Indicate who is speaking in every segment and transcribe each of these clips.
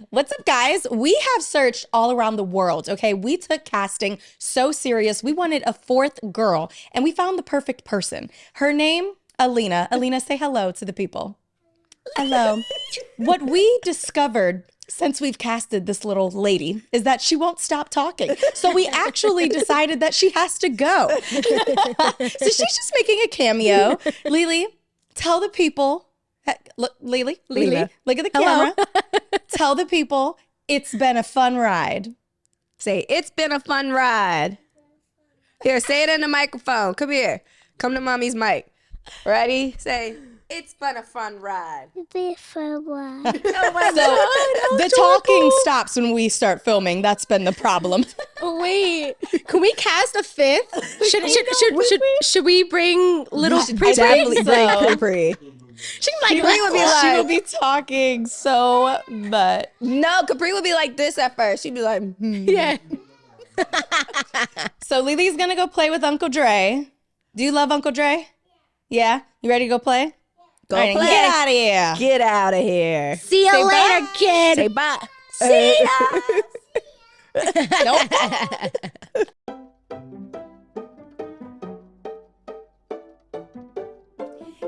Speaker 1: What's up, guys? We have searched all around the world, okay? We took casting so serious. We wanted a fourth girl, and we found the perfect person. Her name, Alina. Alina, say hello to the people. Hello. What we discovered since we've casted this little lady is that she won't stop talking. So we actually decided that she has to go. So she's just making a cameo. Lily, tell the people. Look, Lily, look at the camera. Tell the people it's been a fun ride.
Speaker 2: Say, it's been a fun ride. Here, say it in the microphone. Come here. Come to mommy's mic. Ready? Say, it's been a fun ride.
Speaker 3: It's been a fun ride.
Speaker 2: Oh my
Speaker 1: So the talking stops when we start filming. That's been the problem.
Speaker 4: Oh, wait, can we cast a fifth? Should we bring little Pri?
Speaker 2: Definitely bring
Speaker 1: so.
Speaker 2: Capri.
Speaker 4: She can be
Speaker 1: She will be talking so much.
Speaker 2: No, Capri would be like this at first. She'd be like,
Speaker 4: yeah.
Speaker 1: So Lily's gonna go play with Uncle Dre. Do you love Uncle Dre? Yeah? You ready to go play?
Speaker 2: Go
Speaker 1: All right,
Speaker 2: play.
Speaker 1: Get out of here.
Speaker 2: Get out of here.
Speaker 4: See you
Speaker 1: Say
Speaker 4: later,
Speaker 1: bye.
Speaker 4: kid.
Speaker 2: Say bye.
Speaker 4: See ya.
Speaker 1: Nope.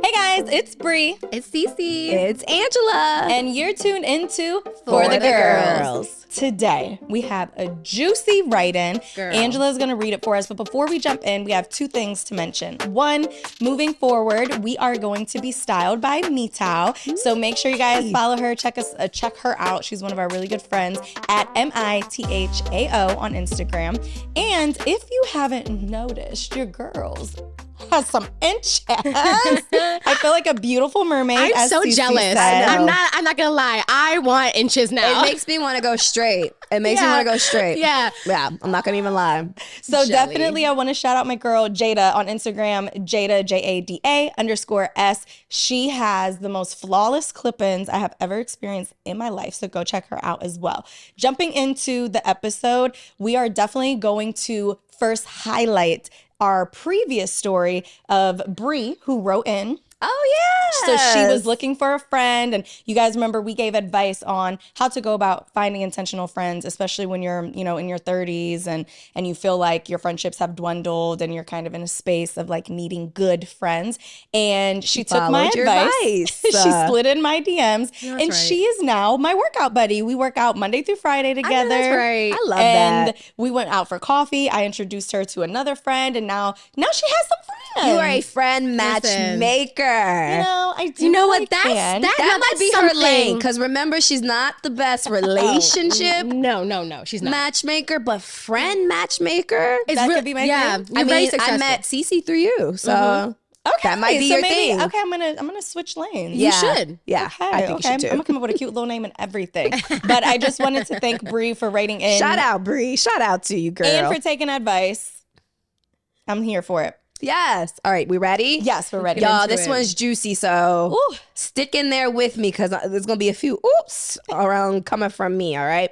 Speaker 1: Hey guys, it's Bree.
Speaker 4: It's Cece.
Speaker 2: It's Angela.
Speaker 1: And you're tuned into
Speaker 2: For
Speaker 1: the
Speaker 2: the
Speaker 1: Girls.
Speaker 2: Girls.
Speaker 1: Today, we have a juicy write-in.
Speaker 4: Girl.
Speaker 1: Angela's going to read it for us. But before we jump in, we have two things to mention. One, moving forward, we are going to be styled by Mitao. So make sure you guys follow her, check her out. She's one of our really good friends at MITHAO on Instagram. And if you haven't noticed, your girls has some inches. I feel like a beautiful mermaid.
Speaker 4: I'm
Speaker 1: as
Speaker 4: so
Speaker 1: Cece
Speaker 4: jealous.
Speaker 1: said.
Speaker 4: I'm not gonna lie. I want inches now.
Speaker 2: It makes me want to go straight. It makes me
Speaker 4: Yeah.
Speaker 2: want to go straight.
Speaker 4: Yeah.
Speaker 2: Yeah, I'm not going to even lie.
Speaker 1: So
Speaker 4: Jelly.
Speaker 1: definitely I want to shout out my girl Jada on Instagram, Jada, JADA_S. She has the most flawless clip-ins I have ever experienced in my life. So go check her out as well. Jumping into the episode, we are definitely going to first highlight our previous story of Bree, who wrote in.
Speaker 2: Oh, yeah.
Speaker 1: So she was looking for a friend, and you guys remember we gave advice on how to go about finding intentional friends, especially when you're, in your 30s and you feel like your friendships have dwindled and you're kind of in a space of like needing good friends. And she took my
Speaker 2: followed your
Speaker 1: advice.
Speaker 2: advice.
Speaker 1: She slid in my DMs, and
Speaker 4: right.
Speaker 1: she is now my workout buddy. We work out Monday through Friday together.
Speaker 4: That's right.
Speaker 2: I love
Speaker 1: And
Speaker 2: that.
Speaker 1: we went out for coffee. I introduced her to another friend, and now she has some friends.
Speaker 2: You are a friend matchmaker.
Speaker 1: I do.
Speaker 4: You know
Speaker 1: what
Speaker 4: what? That
Speaker 2: That might
Speaker 4: that's
Speaker 2: be her
Speaker 4: something.
Speaker 2: lane, because remember, she's not the best relationship
Speaker 4: No, she's not.
Speaker 2: matchmaker, but friend matchmaker.
Speaker 4: It's
Speaker 1: That
Speaker 4: real-
Speaker 1: could be my
Speaker 4: yeah,
Speaker 1: thing.
Speaker 4: you're very
Speaker 2: I
Speaker 4: successful.
Speaker 2: met Cece through you, so
Speaker 1: Okay,
Speaker 2: that might be
Speaker 1: so
Speaker 2: your
Speaker 1: maybe,
Speaker 2: thing.
Speaker 1: Okay, I'm gonna switch lanes.
Speaker 2: Yeah.
Speaker 4: should.
Speaker 2: Yeah,
Speaker 1: Okay,
Speaker 2: I think you should
Speaker 1: I'm
Speaker 2: too.
Speaker 1: gonna come up with a cute little name and everything. But I just wanted to thank Bree for writing in.
Speaker 2: Shout out, Bree. Shout out to you, girl.
Speaker 1: And for taking advice. I'm here for it.
Speaker 2: Yes. All right, we ready?
Speaker 1: Yes, we're ready.
Speaker 2: Y'all,
Speaker 4: into
Speaker 2: this
Speaker 4: it.
Speaker 2: one's juicy, so
Speaker 1: Ooh.
Speaker 2: stick in there with me, because there's going to be a few oops around coming from me, all right?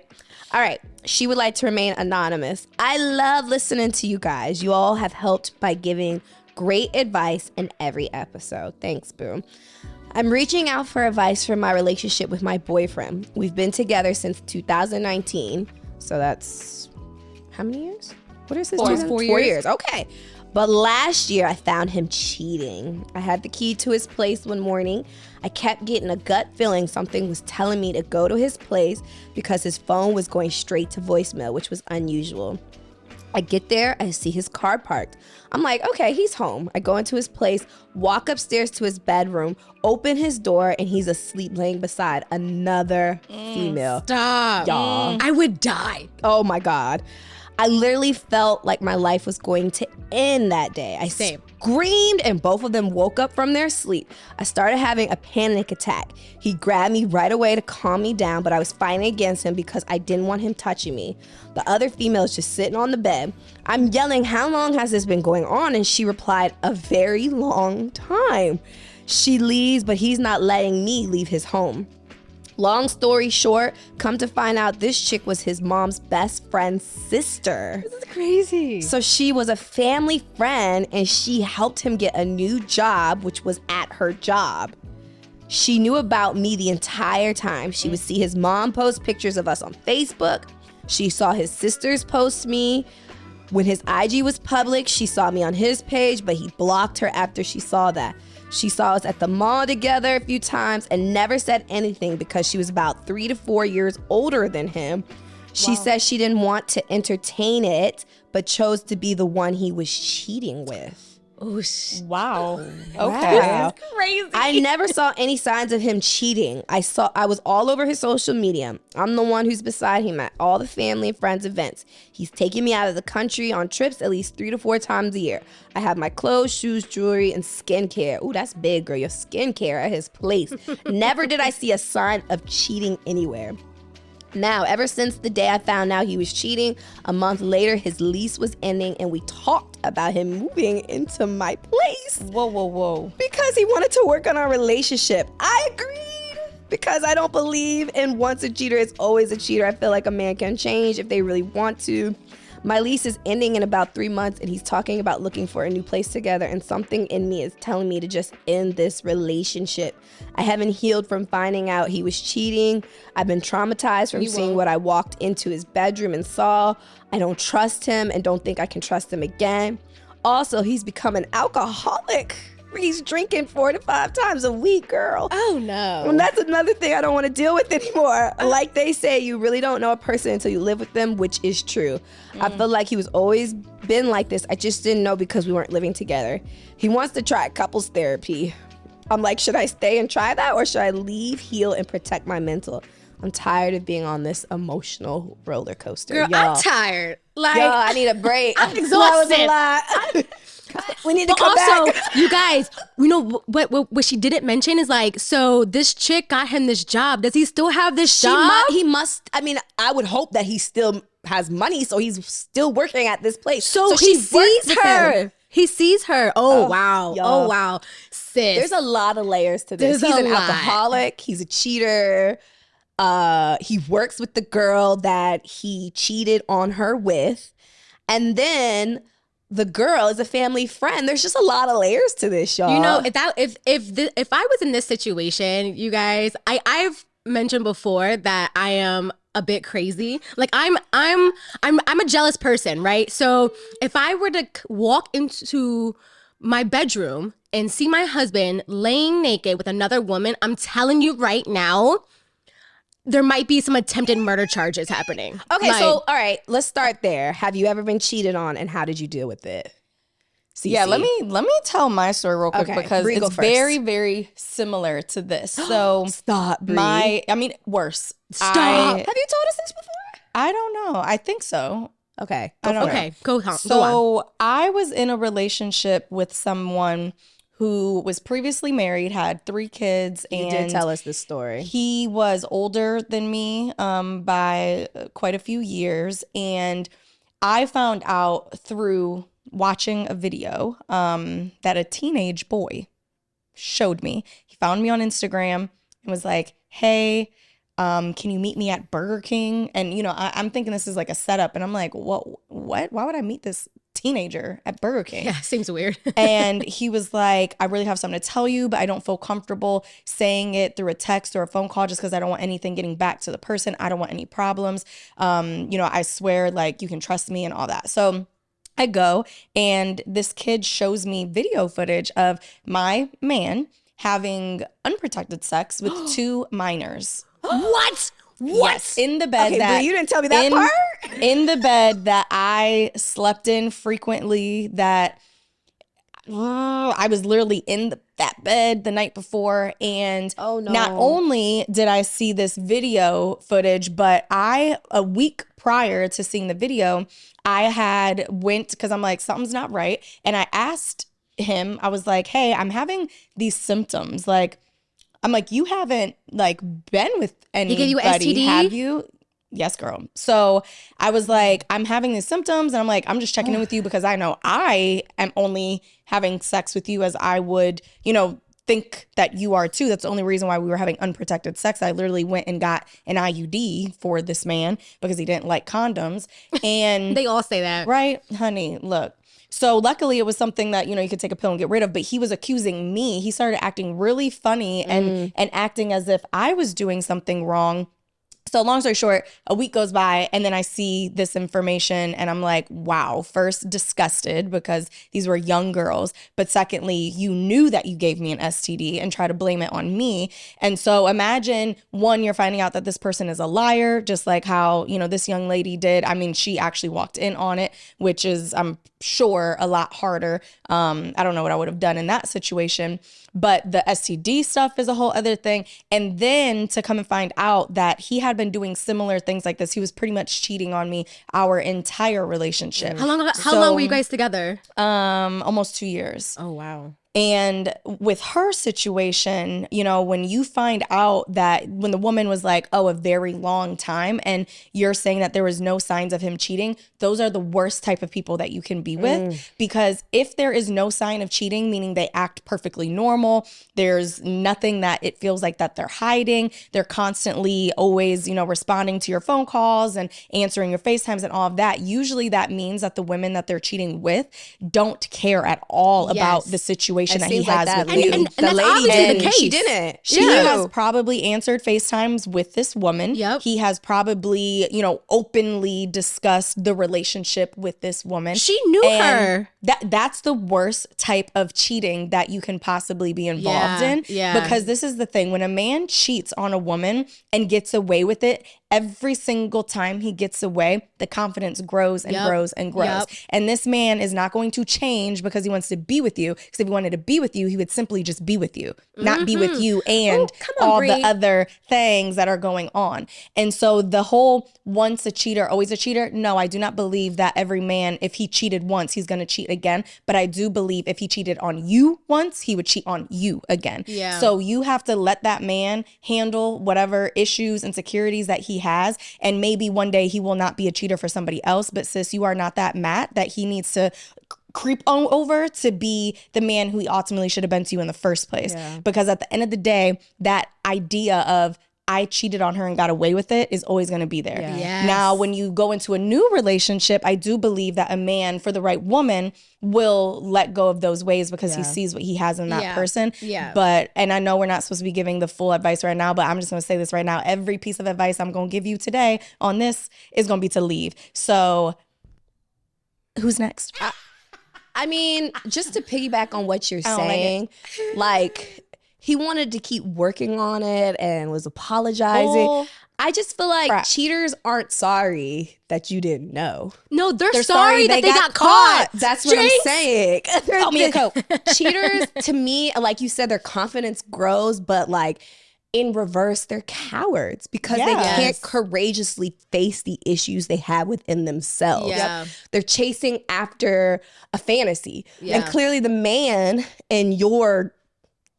Speaker 2: All right. She would like to remain anonymous. I love listening to you guys. You all have helped by giving great advice in every episode. Thanks, boo. I'm reaching out for advice for my relationship with my boyfriend. We've been together since 2019, so that's how many years? What is this?
Speaker 4: 4 years.
Speaker 2: Okay. But last year, I found him cheating. I had the key to his place one morning. I kept getting a gut feeling something was telling me to go to his place because his phone was going straight to voicemail, which was unusual. I get there, I see his car parked. I'm like, okay, he's home. I go into his place, walk upstairs to his bedroom, open his door, and he's asleep laying beside another female.
Speaker 4: Stop.
Speaker 2: Y'all.
Speaker 4: I would die.
Speaker 2: Oh my God. I literally felt like my life was going to end that day. I
Speaker 4: Same.
Speaker 2: screamed and both of them woke up from their sleep. I started having a panic attack. He grabbed me right away to calm me down, but I was fighting against him because I didn't want him touching me. The other female is just sitting on the bed. I'm yelling, how long has this been going on? And she replied, a very long time. She leaves, but he's not letting me leave his home. Long story short, come to find out this chick was his mom's best friend's sister.
Speaker 4: This is crazy.
Speaker 2: So she was a family friend and she helped him get a new job, which was at her job. She knew about me the entire time. She would see his mom post pictures of us on Facebook. She saw his sisters post me. When his IG was public, she saw me on his page, but he blocked her after she saw that. She saw us at the mall together a few times and never said anything because she was about 3 to 4 years older than him. She said she didn't want to entertain it, but chose to be the one he was cheating with.
Speaker 4: Oh,
Speaker 1: Wow. Okay.
Speaker 2: Wow.
Speaker 4: crazy.
Speaker 2: I never saw any signs of him cheating. I was all over his social media. I'm the one who's beside him at all the family and friends events. He's taking me out of the country on trips at least 3 to 4 times a year. I have my clothes, shoes, jewelry, and skincare. Ooh, that's big, girl. Your skincare at his place. Never did I see a sign of cheating anywhere. Now, ever since the day I found out he was cheating, a month later, his lease was ending and we talked about him moving into my place.
Speaker 1: Whoa.
Speaker 2: Because he wanted to work on our relationship. I agreed because I don't believe in once a cheater, it's always a cheater. I feel like a man can change if they really want to. My lease is ending in about 3 months and he's talking about looking for a new place together, and something in me is telling me to just end this relationship. I haven't healed from finding out he was cheating. I've been traumatized from seeing what I walked into his bedroom and saw. I don't trust him and don't think I can trust him again. Also, he's become an alcoholic. He's drinking 4 to 5 times a week, girl.
Speaker 4: Oh, no.
Speaker 2: And that's another thing I don't want to deal with anymore. Like they say, you really don't know a person until you live with them, which is true. I feel like he was always been like this. I just didn't know because we weren't living together. He wants to try couples therapy. I'm like, should I stay and try that, or should I leave, heal, and protect my mental? I'm tired of being on this emotional roller coaster.
Speaker 4: Girl,
Speaker 2: y'all.
Speaker 4: I'm tired. Like,
Speaker 2: Y'all, I need a break.
Speaker 4: I'm
Speaker 2: That was
Speaker 4: exhausted.
Speaker 2: a lot. We need to
Speaker 4: But
Speaker 2: come
Speaker 4: also,
Speaker 2: back.
Speaker 4: you guys, you know what she didn't mention is like, so this chick got him this job. Does he still have this job?
Speaker 2: He must. I mean, I would hope that he still has money, so he's still working at this place.
Speaker 4: So he
Speaker 2: she works
Speaker 4: sees
Speaker 2: with
Speaker 4: her.
Speaker 2: him.
Speaker 4: He sees her. Oh, wow.
Speaker 2: y'all.
Speaker 4: Oh, wow. Sis.
Speaker 2: There's a lot of layers to this.
Speaker 4: There's
Speaker 2: He's
Speaker 4: a
Speaker 2: an
Speaker 4: lot.
Speaker 2: alcoholic. He's a cheater. He works with the girl that he cheated on her with, and then the girl is a family friend. There's just a lot of layers to this, y'all.
Speaker 4: You know, if I was in this situation, you guys, I've mentioned before that I am a bit crazy. Like I'm a jealous person, right? So if I were to walk into my bedroom and see my husband laying naked with another woman, I'm telling you right now, there might be some attempted murder charges happening.
Speaker 2: Okay,
Speaker 4: Like,
Speaker 2: so all right, let's start there. Have you ever been cheated on, and how did you deal with it? Cece.
Speaker 1: Yeah, let me tell my story real quick
Speaker 2: Okay,
Speaker 1: because
Speaker 2: Bree, go
Speaker 1: it's
Speaker 2: first.
Speaker 1: very, very similar to this. So
Speaker 2: Stop, Bree.
Speaker 1: worse.
Speaker 2: Stop. Have you told us this before?
Speaker 1: I don't know. I think so.
Speaker 2: Okay.
Speaker 1: I don't know.
Speaker 4: okay, go on.
Speaker 1: So I was in a relationship with someone who was previously married, had 3 kids,
Speaker 2: You
Speaker 1: and
Speaker 2: did tell us this story.
Speaker 1: he was older than me by quite a few years. And I found out through watching a video that a teenage boy showed me. He found me on Instagram and was like, hey, can you meet me at Burger King? And, you know, I'm thinking this is like a setup. And I'm like, what? Why would I meet this teenager at Burger King?
Speaker 4: Yeah, seems weird.
Speaker 1: And he was like, I really have something to tell you, but I don't feel comfortable saying it through a text or a phone call just because I don't want anything getting back to the person. I don't want any problems. You know, I swear, like, you can trust me and all that. So I go, and this kid shows me video footage of my man having unprotected sex with 2 minors.
Speaker 4: What?
Speaker 1: Yes, in the bed
Speaker 2: Okay,
Speaker 1: that
Speaker 2: Bree, you didn't tell me that part.
Speaker 1: in the bed that I slept in frequently, that I was literally in that bed the night before. And
Speaker 2: Oh, no.
Speaker 1: not only did I see this video footage, but a week prior to seeing the video, I had went, because I'm like, something's not right. And I asked him, I was like, hey, I'm having these symptoms. Like, I'm like, you haven't like been with anybody,
Speaker 4: gave you STD?
Speaker 1: have you? Yes, girl. So I was like, I'm having these symptoms, and I'm like, I'm just checking in with you because I know I am only having sex with you as I would, you know, think that you are too. That's the only reason why we were having unprotected sex. I literally went and got an IUD for this man because he didn't like condoms. And
Speaker 4: They all say that.
Speaker 1: right, honey, look. So luckily it was something that, you could take a pill and get rid of, but he was accusing me. He started acting really funny and acting as if I was doing something wrong. So long story short, a week goes by and then I see this information and I'm like, wow, first disgusted because these were young girls. But secondly, you knew that you gave me an STD and try to blame it on me. And so imagine, one, you're finding out that this person is a liar, just like how, this young lady did. I mean, she actually walked in on it, which is, I'm sure, a lot harder. I don't know what I would have done in that situation. But the STD stuff is a whole other thing. And then to come and find out that he had been doing similar things like this, he was pretty much cheating on me our entire relationship.
Speaker 4: How long were you guys together?
Speaker 1: Almost 2 years.
Speaker 4: Oh, wow.
Speaker 1: And with her situation, when you find out that when the woman was like, oh, a very long time, and you're saying that there was no signs of him cheating, those are the worst type of people that you can be with. Because if there is no sign of cheating, meaning they act perfectly normal, there's nothing that it feels like that they're hiding, they're constantly always, responding to your phone calls and answering your FaceTimes and all of that, usually that means that the women that they're cheating with don't care at all about the situation that he has with you.
Speaker 4: And that's obviously the case.
Speaker 2: She didn't.
Speaker 1: She has probably answered FaceTimes with this woman.
Speaker 4: Yep.
Speaker 1: He has probably, openly discussed the relationship with this woman.
Speaker 4: She knew her.
Speaker 1: That's the worst type of cheating that you can possibly be involved in.
Speaker 4: Yeah.
Speaker 1: Because this is the thing. When a man cheats on a woman and gets away with it, every single time he gets away, the confidence grows and grows and grows.
Speaker 4: Yep.
Speaker 1: And this man is not going to change because he wants to be with you. Because if he wanted to be with you, he would simply just be with you, not be with you and all the other things that are going on. And so the whole once a cheater, always a cheater. No, I do not believe that every man, if he cheated once, he's going to cheat again. But I do believe if he cheated on you once, he would cheat on you again.
Speaker 4: Yeah.
Speaker 1: So you have to let that man handle whatever issues, insecurities that he has. And maybe one day he will not be a cheater for somebody else. But sis, you are not that Matt that he needs to creep on over to be the man who he ultimately should have been to you in the first place. Yeah. Because at the end of the day, that idea of I cheated on her and got away with it is always going to be there.
Speaker 4: Yeah. Yes.
Speaker 1: Now, when you go into a new relationship, I do believe that a man for the right woman will let go of those ways because he sees what he has in that person.
Speaker 4: Yeah.
Speaker 1: But, and I know we're not supposed to be giving the full advice right now, but I'm just going to say this right now. Every piece of advice I'm going to give you today on this is going to be to leave. So who's next?
Speaker 2: I mean, just to piggyback on what you're saying, like he wanted to keep working on it and was apologizing. I just feel like cheaters aren't sorry that you didn't know.
Speaker 4: No, they're sorry that they got caught.
Speaker 2: That's what I'm saying.
Speaker 1: Call me a Coke.
Speaker 2: Cheaters, to me, like you said, their confidence grows, but like in reverse, they're cowards because they can't courageously face the issues they have within themselves.
Speaker 4: Yeah.
Speaker 2: They're chasing after a fantasy. And clearly the man in your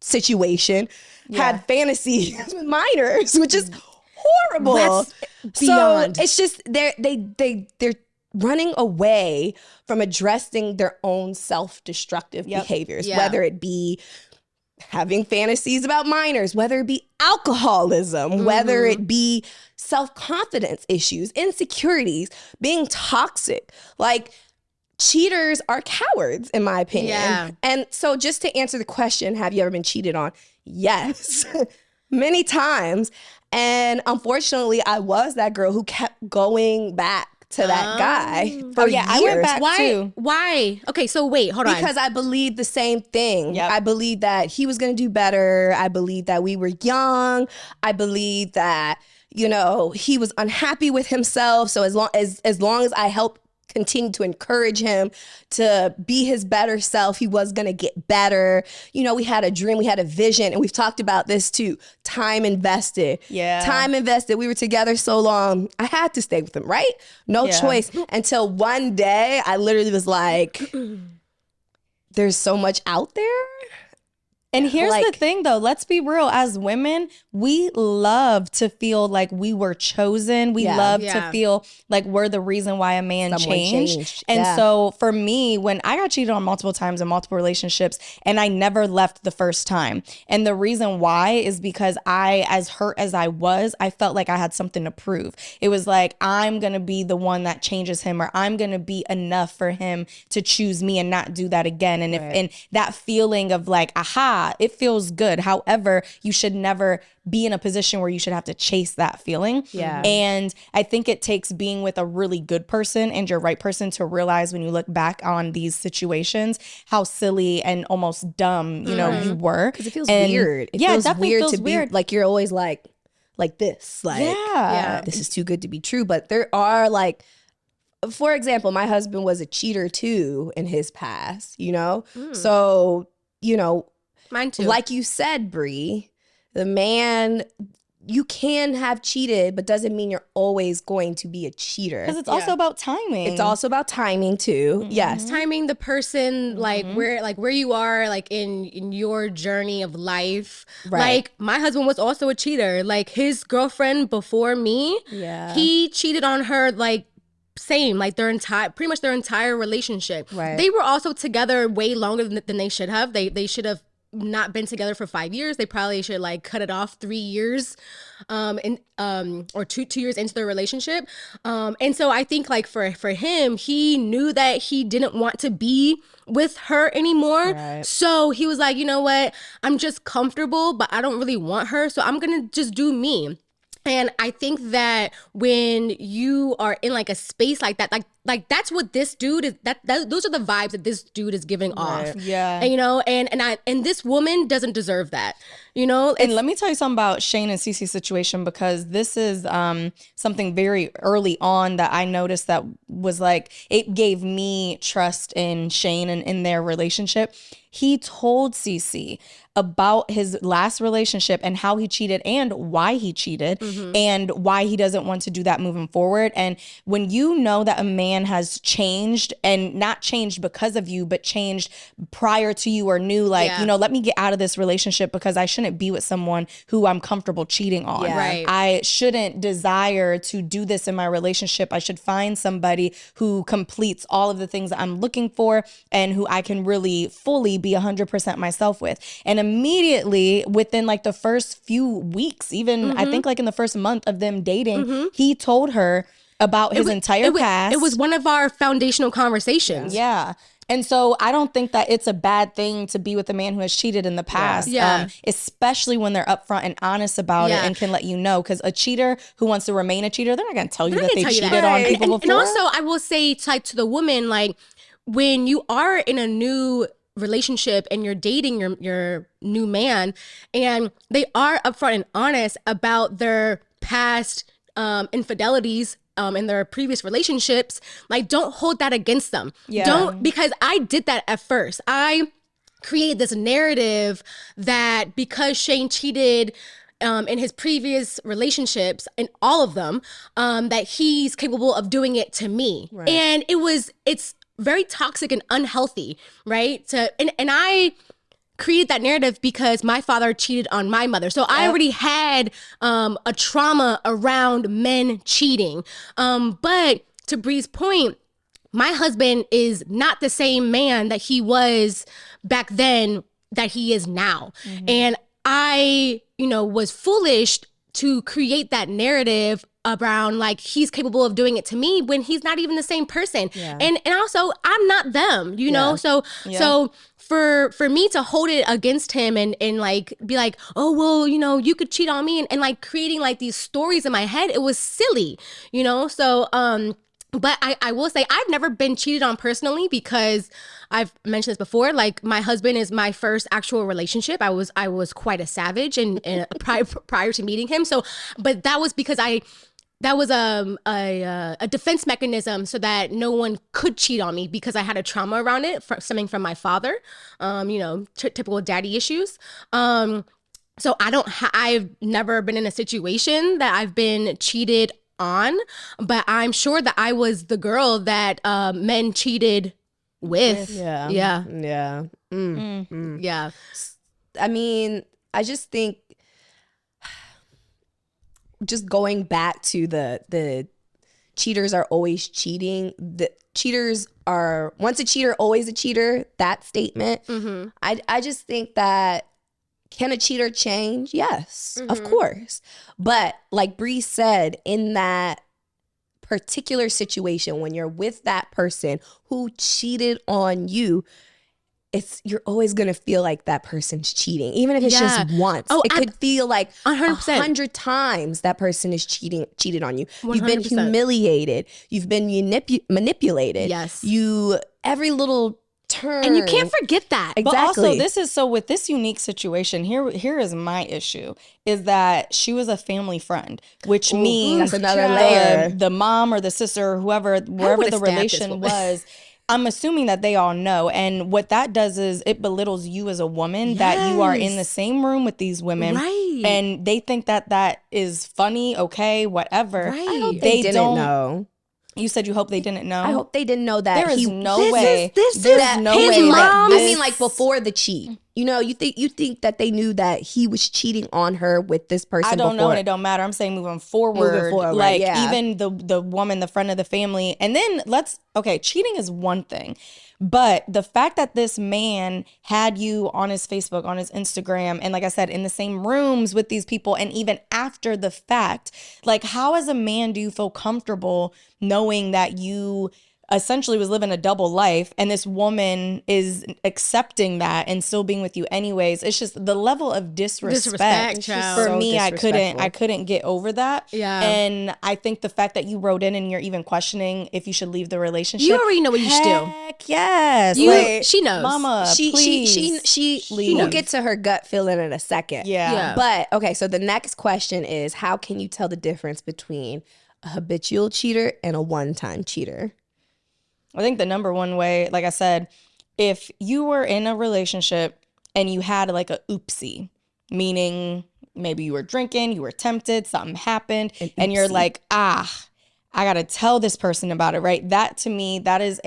Speaker 2: situation had fantasies with minors, which is horrible.
Speaker 4: That's beyond.
Speaker 2: So it's just they're running away from addressing their own self-destructive behaviors, whether it be having fantasies about minors, whether it be alcoholism, whether it be self-confidence issues, insecurities, being toxic. Like, cheaters are cowards, in my opinion.
Speaker 4: Yeah.
Speaker 2: And so just to answer the question, have you ever been cheated on? Yes, many times. And unfortunately, I was that girl who kept going back to that guy for years.
Speaker 1: I went back too.
Speaker 4: Why? Okay, so wait, hold on.
Speaker 2: Because I believed the same thing.
Speaker 1: Yep.
Speaker 2: I believed that he was going to do better. I believed that we were young. I believed that, he was unhappy with himself. So as long as I helped continue to encourage him to be his better self, he was going to get better. We had a dream, we had a vision, and we've talked about this too. Time invested.
Speaker 1: Yeah.
Speaker 2: Time invested. We were together so long. I had to stay with him, right? No choice. Until one day I literally was like, there's so much out there
Speaker 1: And here's the
Speaker 2: Like-
Speaker 1: thing, though. Let's be real. As women, we love to feel like we were chosen. We
Speaker 2: Yeah.
Speaker 1: love to
Speaker 4: Yeah.
Speaker 1: feel like we're the reason why a man
Speaker 2: Someone
Speaker 1: changed.
Speaker 2: changed.
Speaker 1: And
Speaker 2: Yeah.
Speaker 1: so for me, when I got cheated on multiple times in multiple relationships, and I never left the first time. And the reason why is because I, as hurt as I was, I felt like I had something to prove. It was like, I'm going to be the one that changes him, or I'm going to be enough for him to choose me and not do that again. And if and that feeling of like, aha, it feels good. However, you should never be in a position where you should have to chase that feeling.
Speaker 2: Yeah.
Speaker 1: And I think it takes being with a really good person and your right person to realize when you look back on these situations, how silly and almost dumb, you know, you were.
Speaker 2: Because it feels
Speaker 1: And
Speaker 2: weird. It
Speaker 1: yeah,
Speaker 2: feels
Speaker 1: it definitely
Speaker 2: weird
Speaker 1: feels
Speaker 2: to
Speaker 1: weird.
Speaker 2: be like you're always like this. Like
Speaker 1: Yeah.
Speaker 2: this is too good to be true. But there are like, for example, my husband was a cheater too in his past, you know? So, you know,
Speaker 4: Mine too.
Speaker 2: like you said, Bree, the man, you can have cheated, but doesn't mean you're always going to be a cheater.
Speaker 1: Because it's also about timing.
Speaker 2: It's also about timing too. Yes.
Speaker 4: timing the person like where you are like in your journey of life.
Speaker 2: Right.
Speaker 4: Like my husband was also a cheater. Like his girlfriend before me,
Speaker 2: Yeah.
Speaker 4: he cheated on her like same, like pretty much their entire relationship.
Speaker 2: Right.
Speaker 4: They were also together way longer than they should have. They should have not been together for 5 years. They probably should like cut it off 3 years or two years into their relationship. And so I think like for him, he knew that he didn't want to be with her anymore.
Speaker 2: Right.
Speaker 4: So he was like, you know what? I'm just comfortable, but I don't really want her. So I'm going to just do me. And I think that when you are in like a space like that, like that's what this dude is. Those are the vibes that this dude is giving off.
Speaker 1: Yeah.
Speaker 4: And, you know, and this woman doesn't deserve that. You know,
Speaker 1: And let me tell you something about Shane and Cece's situation, because this is something very early on that I noticed that was like, it gave me trust in Shane and in their relationship. He told Cece about his last relationship and how he cheated and why he cheated and why he doesn't want to do that moving forward. And when you know that a man has changed, and not changed because of you, but changed prior to you, or knew like,
Speaker 4: Yeah.
Speaker 1: you know, let me get out of this relationship because I shouldn't be with someone who I'm comfortable cheating on.
Speaker 2: Yeah.
Speaker 4: Right.
Speaker 1: I shouldn't desire to do this in my relationship. I should find somebody who completes all of the things that I'm looking for and who I can really fully be 100% myself with. And immediately within like the first few weeks, even I think like in the first month of them dating, he told her about his entire past.
Speaker 4: It was one of our foundational conversations.
Speaker 1: Yeah. And so I don't think that it's a bad thing to be with a man who has cheated in the past,
Speaker 4: Yeah.
Speaker 1: especially when they're upfront and honest about
Speaker 4: Yeah.
Speaker 1: it and can let you know. Because a cheater who wants to remain a cheater, they're not going to tell you
Speaker 4: They're
Speaker 1: that
Speaker 4: not
Speaker 1: they
Speaker 4: gonna tell you
Speaker 1: cheated
Speaker 4: that.
Speaker 1: on people
Speaker 4: And
Speaker 1: before.
Speaker 4: also, I will say to the woman, like when you are in a new relationship and you're dating your new man, and they are upfront and honest about their past infidelities in their previous relationships, like don't hold that against them.
Speaker 1: Yeah.
Speaker 4: Don't, because I did that at first. I created this narrative that because Shane cheated in his previous relationships, in all of them, that he's capable of doing it to me.
Speaker 2: Right.
Speaker 4: And it's very toxic and unhealthy, right? And I created that narrative because my father cheated on my mother. So I already had a trauma around men cheating. But to Bree's point, my husband is not the same man that he was back then that he is now. And I, was foolish to create that narrative around like he's capable of doing it to me when he's not even the same person.
Speaker 2: Yeah.
Speaker 4: And also I'm not them, know? So for me to hold it against him and like be like, oh well, you could cheat on me and like creating like these stories in my head, it was silly, So but I will say I've never been cheated on personally because I've mentioned this before. Like my husband is my first actual relationship. I was quite a savage and prior to meeting him. So, but that was because that was a defense mechanism so that no one could cheat on me because I had a trauma around it stemming from my father. Typical daddy issues. So I've never been in a situation that I've been cheated on, but I'm sure that I was the girl that men cheated with.
Speaker 2: Yeah.
Speaker 4: Yeah.
Speaker 2: Yeah.
Speaker 4: Yeah.
Speaker 2: I mean, I just think just going back to the cheaters are always cheating. The cheaters are once a cheater, always a cheater. That statement. I just think that can a cheater change? Yes, of course. But like Bree said, in that particular situation, when you're with that person who cheated on you, you're always gonna feel like that person's cheating, even if it's just once. It could feel like 100 times that person is cheated on you. 100%. You've been humiliated. You've been manipulated.
Speaker 4: Yes.
Speaker 2: Every little turn,
Speaker 4: and you can't forget that.
Speaker 2: Exactly.
Speaker 1: But also, with this unique situation, here is my issue: is that she was a family friend, which means
Speaker 2: that's another layer.
Speaker 1: The mom or the sister, or whoever, wherever the relation was. I'm assuming that they all know. And what that does is it belittles you as a woman, that you are in the same room with these women.
Speaker 4: Right.
Speaker 1: And they think that is funny, okay, whatever.
Speaker 4: Right.
Speaker 2: I hope they didn't know.
Speaker 1: You said you hope they didn't know?
Speaker 2: I hope they didn't know that.
Speaker 1: There is no
Speaker 2: This
Speaker 1: way.
Speaker 2: There's no
Speaker 4: his
Speaker 2: way.
Speaker 4: mom.
Speaker 2: I mean, like before the cheat. You think that they knew that he was cheating on her with this person.
Speaker 1: I don't know,
Speaker 2: before.
Speaker 1: and it don't matter. I'm saying moving forward, like
Speaker 2: yeah.
Speaker 1: even the woman, the friend of the family, and then cheating is one thing, but the fact that this man had you on his Facebook, on his Instagram, and like I said, in the same rooms with these people, and even after the fact, like how as a man do you feel comfortable knowing that you essentially was living a double life and this woman is accepting that and still being with you anyways? It's just the level of disrespect
Speaker 4: child.
Speaker 1: for
Speaker 2: So
Speaker 1: me. I
Speaker 2: disrespectful.
Speaker 1: couldn't get over that.
Speaker 4: Yeah.
Speaker 1: And I think the fact that you wrote in and you're even questioning if you should leave the relationship,
Speaker 4: You already know what you should do.
Speaker 1: heck yes.
Speaker 4: She knows.
Speaker 1: Mama,
Speaker 2: She
Speaker 1: please.
Speaker 2: we'll get to her gut feeling in a second.
Speaker 1: Yeah.
Speaker 2: But okay, so the next question is, how can you tell the difference between a habitual cheater and a one-time cheater?
Speaker 1: I think the number one way, like I said, if you were in a relationship and you had like a oopsie, meaning maybe you were drinking, you were tempted, something happened, and you're like, I gotta tell this person about it, right? That to me, that is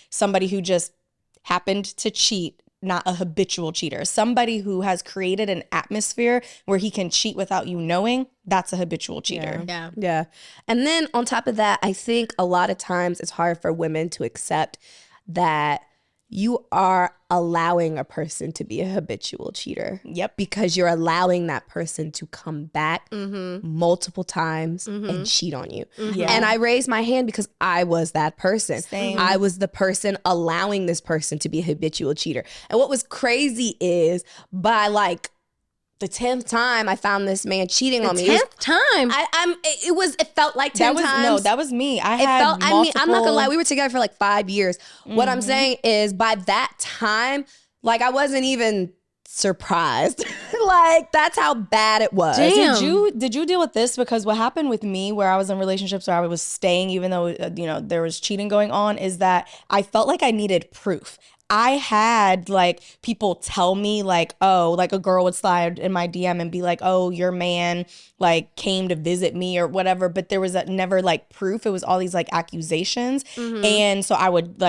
Speaker 1: somebody who just happened to cheat, not a habitual cheater. Somebody who has created an atmosphere where he can cheat without you knowing, that's a habitual cheater.
Speaker 4: Yeah.
Speaker 2: And then on top of that, I think a lot of times it's hard for women to accept that you are allowing a person to be a habitual cheater.
Speaker 1: Yep.
Speaker 2: Because you're allowing that person to come back multiple times and cheat on you.
Speaker 1: Yeah.
Speaker 2: And I raised my hand because I was that person.
Speaker 1: Same.
Speaker 2: I was the person allowing this person to be a habitual cheater. And what was crazy is by like the 10th time I found this man cheating on me.
Speaker 4: 10th time.
Speaker 2: It felt like 10 times.
Speaker 1: No, that was me. I
Speaker 2: mean, I'm not gonna lie, we were together for like 5 years. What I'm saying is by that time, like I wasn't even surprised. Like that's how bad it was.
Speaker 4: Damn.
Speaker 1: Did you deal with this? Because what happened with me where I was in relationships where I was staying even though there was cheating going on is that I felt like I needed proof. I had like people tell me like, oh, like a girl would slide in my DM and be like, oh, your man like came to visit me or whatever. But there was never like proof. It was all these like accusations. And so I would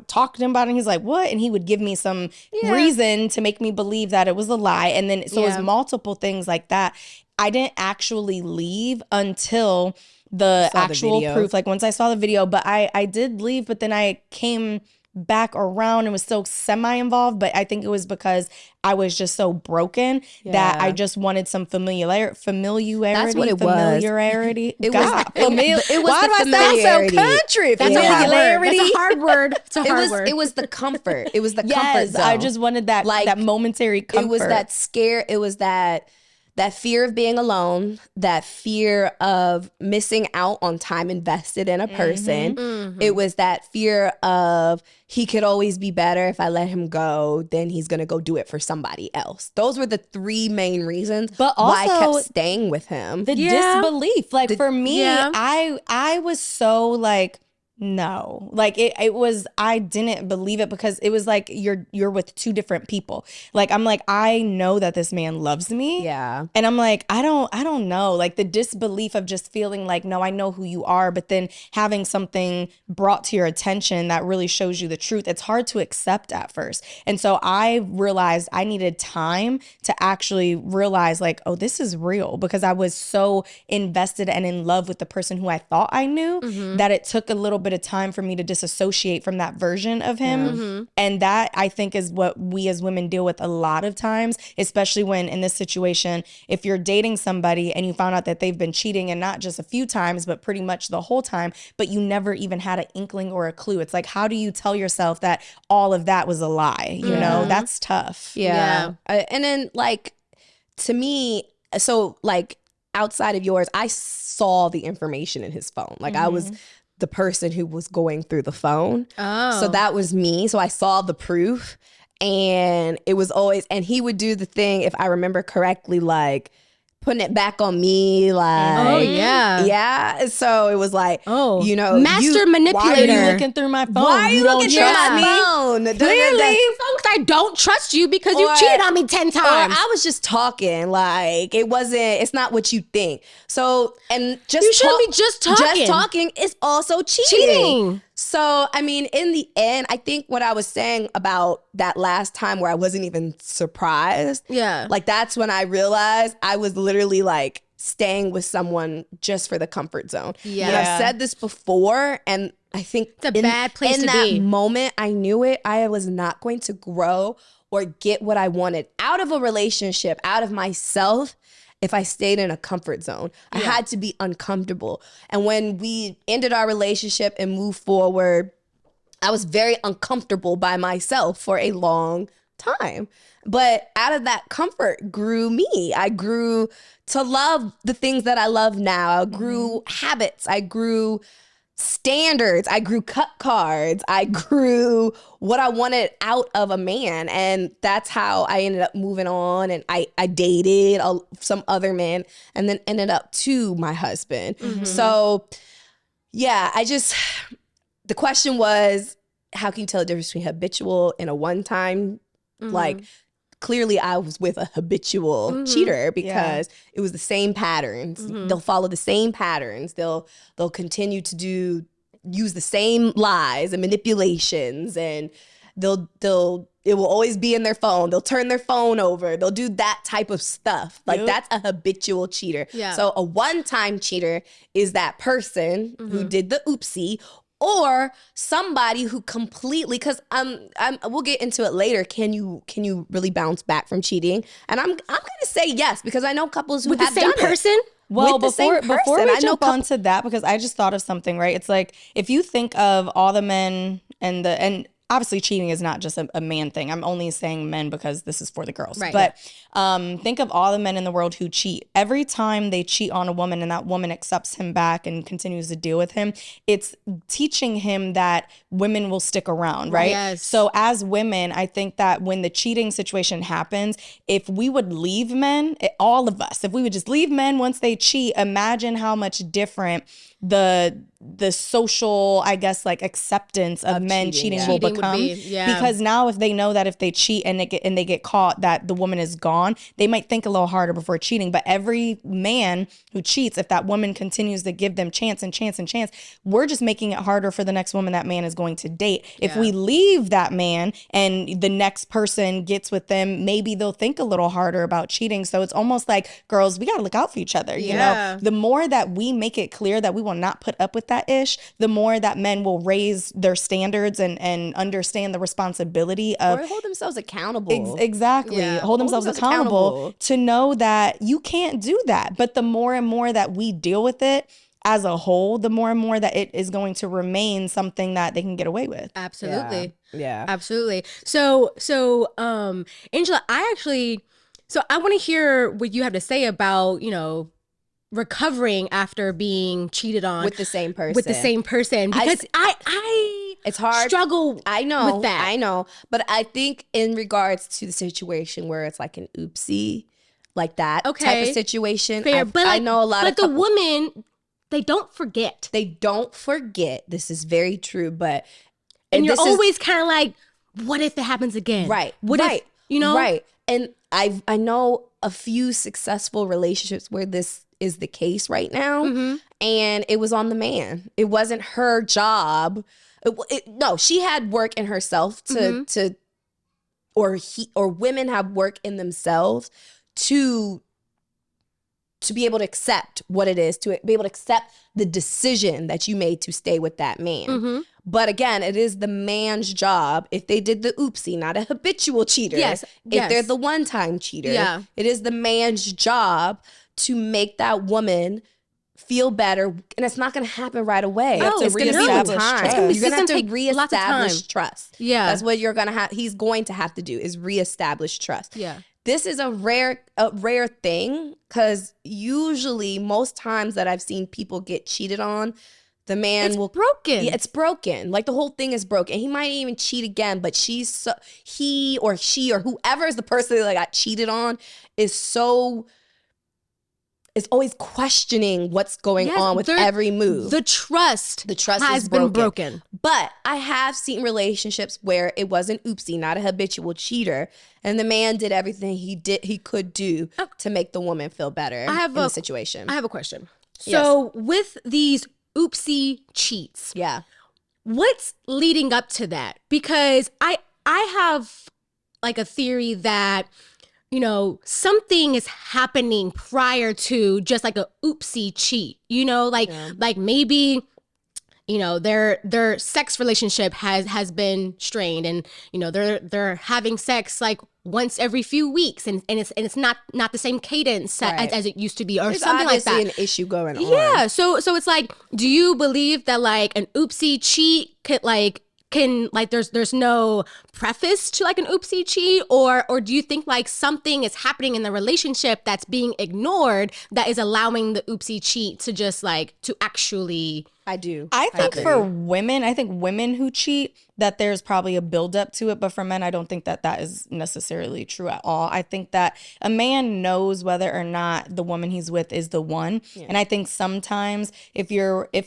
Speaker 1: talk to him about it. And he's like, what? And he would give me some reason to make me believe that it was a lie. And then so it was multiple things like that. I didn't actually leave until the actual proof. Like once I saw the video, but I did leave, but then I came back around and was still semi-involved, but I think it was because I was just so broken that I just wanted some familiarity.
Speaker 2: That's what it was.
Speaker 1: Familiarity.
Speaker 2: It
Speaker 1: God,
Speaker 2: was
Speaker 1: why do I sound so country?
Speaker 4: That's a hard word. It's a hard word.
Speaker 2: It was the comfort. It was the
Speaker 1: Yes,
Speaker 2: comfort zone.
Speaker 1: I just wanted that
Speaker 2: Like,
Speaker 1: that momentary comfort.
Speaker 2: It was that scare. It was that fear of being alone, that fear of missing out on time invested in a person. It was that fear of he could always be better. If I let him go, then he's going to go do it for somebody else. Those were the three main reasons
Speaker 1: But
Speaker 2: why I
Speaker 1: also
Speaker 2: kept staying with him.
Speaker 1: the disbelief. Like for me,
Speaker 4: Yeah.
Speaker 1: I was so like No, like it was, I didn't believe it because it was like you're with two different people. Like, I'm like, I know that this man loves me.
Speaker 2: Yeah.
Speaker 1: And I'm like, I don't know. Like the disbelief of just feeling like, no, I know who you are, but then having something brought to your attention that really shows you the truth. It's hard to accept at first. And so I realized I needed time to actually realize like, oh, this is real, because I was so invested and in love with the person who I thought I knew that it took a little bit of time for me to disassociate from that version of him. And that, I think, is what we as women deal with a lot of times, especially when in this situation, if you're dating somebody and you found out that they've been cheating, and not just a few times, but pretty much the whole time, but you never even had an inkling or a clue. It's like, how do you tell yourself that all of that was a lie? You know, that's tough.
Speaker 2: Yeah. And then, like, to me, so like outside of yours, I saw the information in his phone. Like, I was the person who was going through the phone. So that was me. So I saw the proof, and it was always, and he would do the thing, if I remember correctly, like putting it back on me, like, yeah. So it was like, you know,
Speaker 4: master
Speaker 1: Why
Speaker 4: manipulator.
Speaker 1: are you looking through my phone?
Speaker 2: why are you looking through my phone?
Speaker 4: Clearly, folks, I don't trust you because you cheated on me 10
Speaker 2: Or
Speaker 4: times.
Speaker 2: I was just talking, like, it's not what you think. So, and just
Speaker 4: You shouldn't be just talking.
Speaker 2: Just talking is also cheating. So, I mean, in the end, I think what I was saying about that last time where I wasn't even surprised.
Speaker 4: Yeah.
Speaker 2: Like, that's when I realized I was literally like staying with someone just for the comfort zone.
Speaker 4: Yeah.
Speaker 2: And I've said this before, and I think
Speaker 4: It's a bad place
Speaker 2: in
Speaker 4: to
Speaker 2: that
Speaker 4: be.
Speaker 2: moment, I knew it. I was not going to grow or get what I wanted out of a relationship, out of myself, if I stayed in a comfort zone. I had to be uncomfortable. And when we ended our relationship and moved forward, I was very uncomfortable by myself for a long time. But out of that comfort grew me. I grew to love the things that I love now. I grew habits. I grew standards. I grew cut cards. I grew what I wanted out of a man. And that's how I ended up moving on. And I dated some other men, and then ended up to my husband. So yeah, the question was, how can you tell the difference between habitual and a one-time? Like, clearly I was with a habitual cheater, because it was the same patterns. They'll follow the same patterns. They'll continue to use the same lies and manipulations, and it will always be in their phone. They'll turn their phone over. They'll do that type of stuff. Like, that's a habitual cheater.
Speaker 4: Yeah.
Speaker 2: So a one-time cheater is that person who did the oopsie, or somebody who completely, because we'll get into it later. Can you really bounce back from cheating? And I'm gonna say yes, because I know couples who
Speaker 4: With the
Speaker 2: have
Speaker 4: same
Speaker 2: done it.
Speaker 4: person?
Speaker 1: Well,
Speaker 2: With the same
Speaker 1: before
Speaker 2: person.
Speaker 1: we
Speaker 2: I know
Speaker 1: jump onto that, because I just thought of something, right? It's like, if you think of all the men and obviously cheating is not just a man thing. I'm only saying men because this is for the girls.
Speaker 4: Right.
Speaker 1: But think of all the men in the world who cheat. Every time they cheat on a woman and that woman accepts him back and continues to deal with him, it's teaching him that women will stick around, right?
Speaker 4: Yes.
Speaker 1: So as women, I think that when the cheating situation happens, if we would leave men, all of us, if we would just leave men once they cheat, imagine how much different the social, I guess, like acceptance of men cheating will
Speaker 4: Cheating would
Speaker 1: become.
Speaker 4: be, yeah.
Speaker 1: Because now if they know that if they cheat and they get caught, that the woman is gone, they might think a little harder before cheating. But every man who cheats, if that woman continues to give them chance and chance and chance, we're just making it harder for the next woman that man is going to date. If we leave that man and the next person gets with them, maybe they'll think a little harder about cheating. So it's almost like, girls, we got to look out for each other. You know, the more that we make it clear that we will not put up with that ish, the more that men will raise their standards and understand the responsibility of
Speaker 2: Or hold themselves accountable.
Speaker 1: exactly
Speaker 4: Yeah.
Speaker 1: hold themselves accountable to know that you can't do that. But the more and more that we deal with it as a whole, the more and more that it is going to remain something that they can get away with.
Speaker 4: Absolutely.
Speaker 2: Yeah.
Speaker 4: Absolutely. So Angela, I want to hear what you have to say about, recovering after being cheated on
Speaker 2: With the same person.
Speaker 4: because I
Speaker 2: It's hard.
Speaker 4: struggle
Speaker 2: I know.
Speaker 4: with that.
Speaker 2: I know. But I think in regards to the situation where it's like an oopsie, like that type of situation,
Speaker 4: Fair, but
Speaker 2: I know a lot
Speaker 4: but
Speaker 2: of
Speaker 4: the
Speaker 2: couples-
Speaker 4: woman they don't forget.
Speaker 2: They don't forget. This is very true, but
Speaker 4: And you're
Speaker 2: this is-
Speaker 4: always kind of like, what if it happens again?
Speaker 2: Right.
Speaker 4: What if, you know?
Speaker 2: Right. And I know a few successful relationships where this is the case right now.
Speaker 4: Mm-hmm.
Speaker 2: And it was on the man. It wasn't her job. No, she had work in herself to or women have work in themselves to be able to accept what it is, to be able to accept the decision that you made to stay with that man.
Speaker 4: Mm-hmm.
Speaker 2: But again, it is the man's job, if they did the oopsie, not a habitual cheater.
Speaker 4: Yes,
Speaker 2: If they're the one-time cheater,
Speaker 4: Yeah.
Speaker 2: it is the man's job to make that woman feel better. And it's not going to happen right away.
Speaker 1: You have to
Speaker 2: It's gonna be
Speaker 1: reestablish
Speaker 2: time.
Speaker 1: trust.
Speaker 2: You're
Speaker 4: It's
Speaker 2: going to have
Speaker 4: gonna
Speaker 2: to
Speaker 4: take lots of time.
Speaker 2: reestablish trust.
Speaker 4: Yeah.
Speaker 2: That's what you're going to have. He's going to have to do is reestablish trust.
Speaker 4: Yeah.
Speaker 2: This is a rare thing because usually most times that I've seen people get cheated on, the man
Speaker 4: It's
Speaker 2: will
Speaker 4: broken.
Speaker 2: Yeah, it's broken. Like the whole thing is broken. He might even cheat again, but he or she or whoever is the person that got cheated on is always questioning what's going
Speaker 4: Yes,
Speaker 2: on with every move.
Speaker 4: The trust has
Speaker 2: is
Speaker 4: been broken.
Speaker 2: But I have seen relationships where it was an oopsie, not a habitual cheater, and the man did everything he could do to make the woman feel better in the situation.
Speaker 4: I have a question. So with these oopsie cheats,
Speaker 2: Yeah.
Speaker 4: what's leading up to that? Because I have like a theory that, you know, something is happening prior to just like a oopsie cheat, you know, like maybe, you know, their sex relationship has been strained, and you know they're having sex like once every few weeks, and it's not the same cadence as it used to be, or
Speaker 2: There's
Speaker 4: something like
Speaker 2: obviously
Speaker 4: that.
Speaker 2: an issue going on.
Speaker 4: Yeah, so it's like, do you believe that like an oopsie cheat can there's no preface to like an oopsie cheat, or do you think like something is happening in the relationship that's being ignored that is allowing the oopsie cheat to just like to actually
Speaker 2: I do.
Speaker 1: I think
Speaker 2: agree.
Speaker 1: for women who cheat, that there's probably a buildup to it. But for men, I don't think that is necessarily true at all. I think that a man knows whether or not the woman he's with is the one. Yeah. And I think sometimes if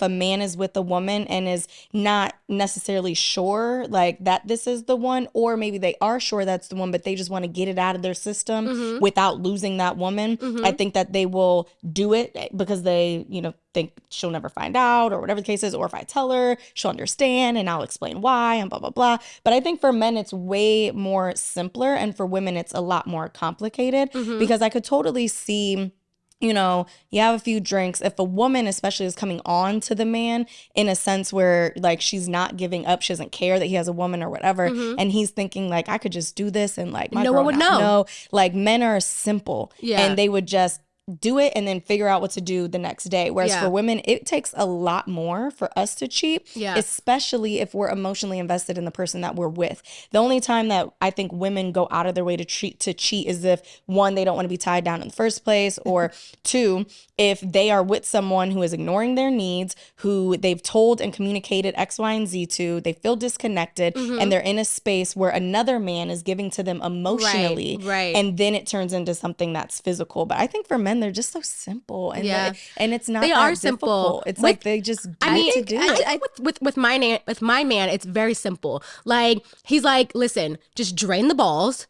Speaker 1: a man is with a woman and is not necessarily sure like that this is the one, or maybe they are sure that's the one, but they just want to get it out of their system without losing that woman, I think that they will do it because they, you know, think she'll never find out or whatever the case is, or if I tell her, she'll understand and I'll explain why and blah, blah, blah. But I think for men, it's way more simpler, and for women, it's a lot more complicated because I could totally see, you know, you have a few drinks. If a woman especially is coming on to the man in a sense where like she's not giving up, she doesn't care that he has a woman or whatever, and he's thinking like, I could just do this and like my
Speaker 4: no
Speaker 1: girl
Speaker 4: one would
Speaker 1: not
Speaker 4: know.
Speaker 1: Like men are simple and they would just do it and then figure out what to do the next day. Whereas for women, it takes a lot more for us to cheat, especially if we're emotionally invested in the person that we're with. The only time that I think women go out of their way to cheat is if, one, they don't want to be tied down in the first place, or two, if they are with someone who is ignoring their needs, who they've told and communicated X, Y, and Z to, they feel disconnected, and they're in a space where another man is giving to them emotionally, and then it turns into something that's physical. But I think for men, they're just so simple, and and it's not.
Speaker 4: They
Speaker 1: that
Speaker 4: are
Speaker 1: difficult.
Speaker 4: simple.
Speaker 1: It's like they just to do it.
Speaker 4: With my man, it's very simple. Like he's like, listen, just drain the balls,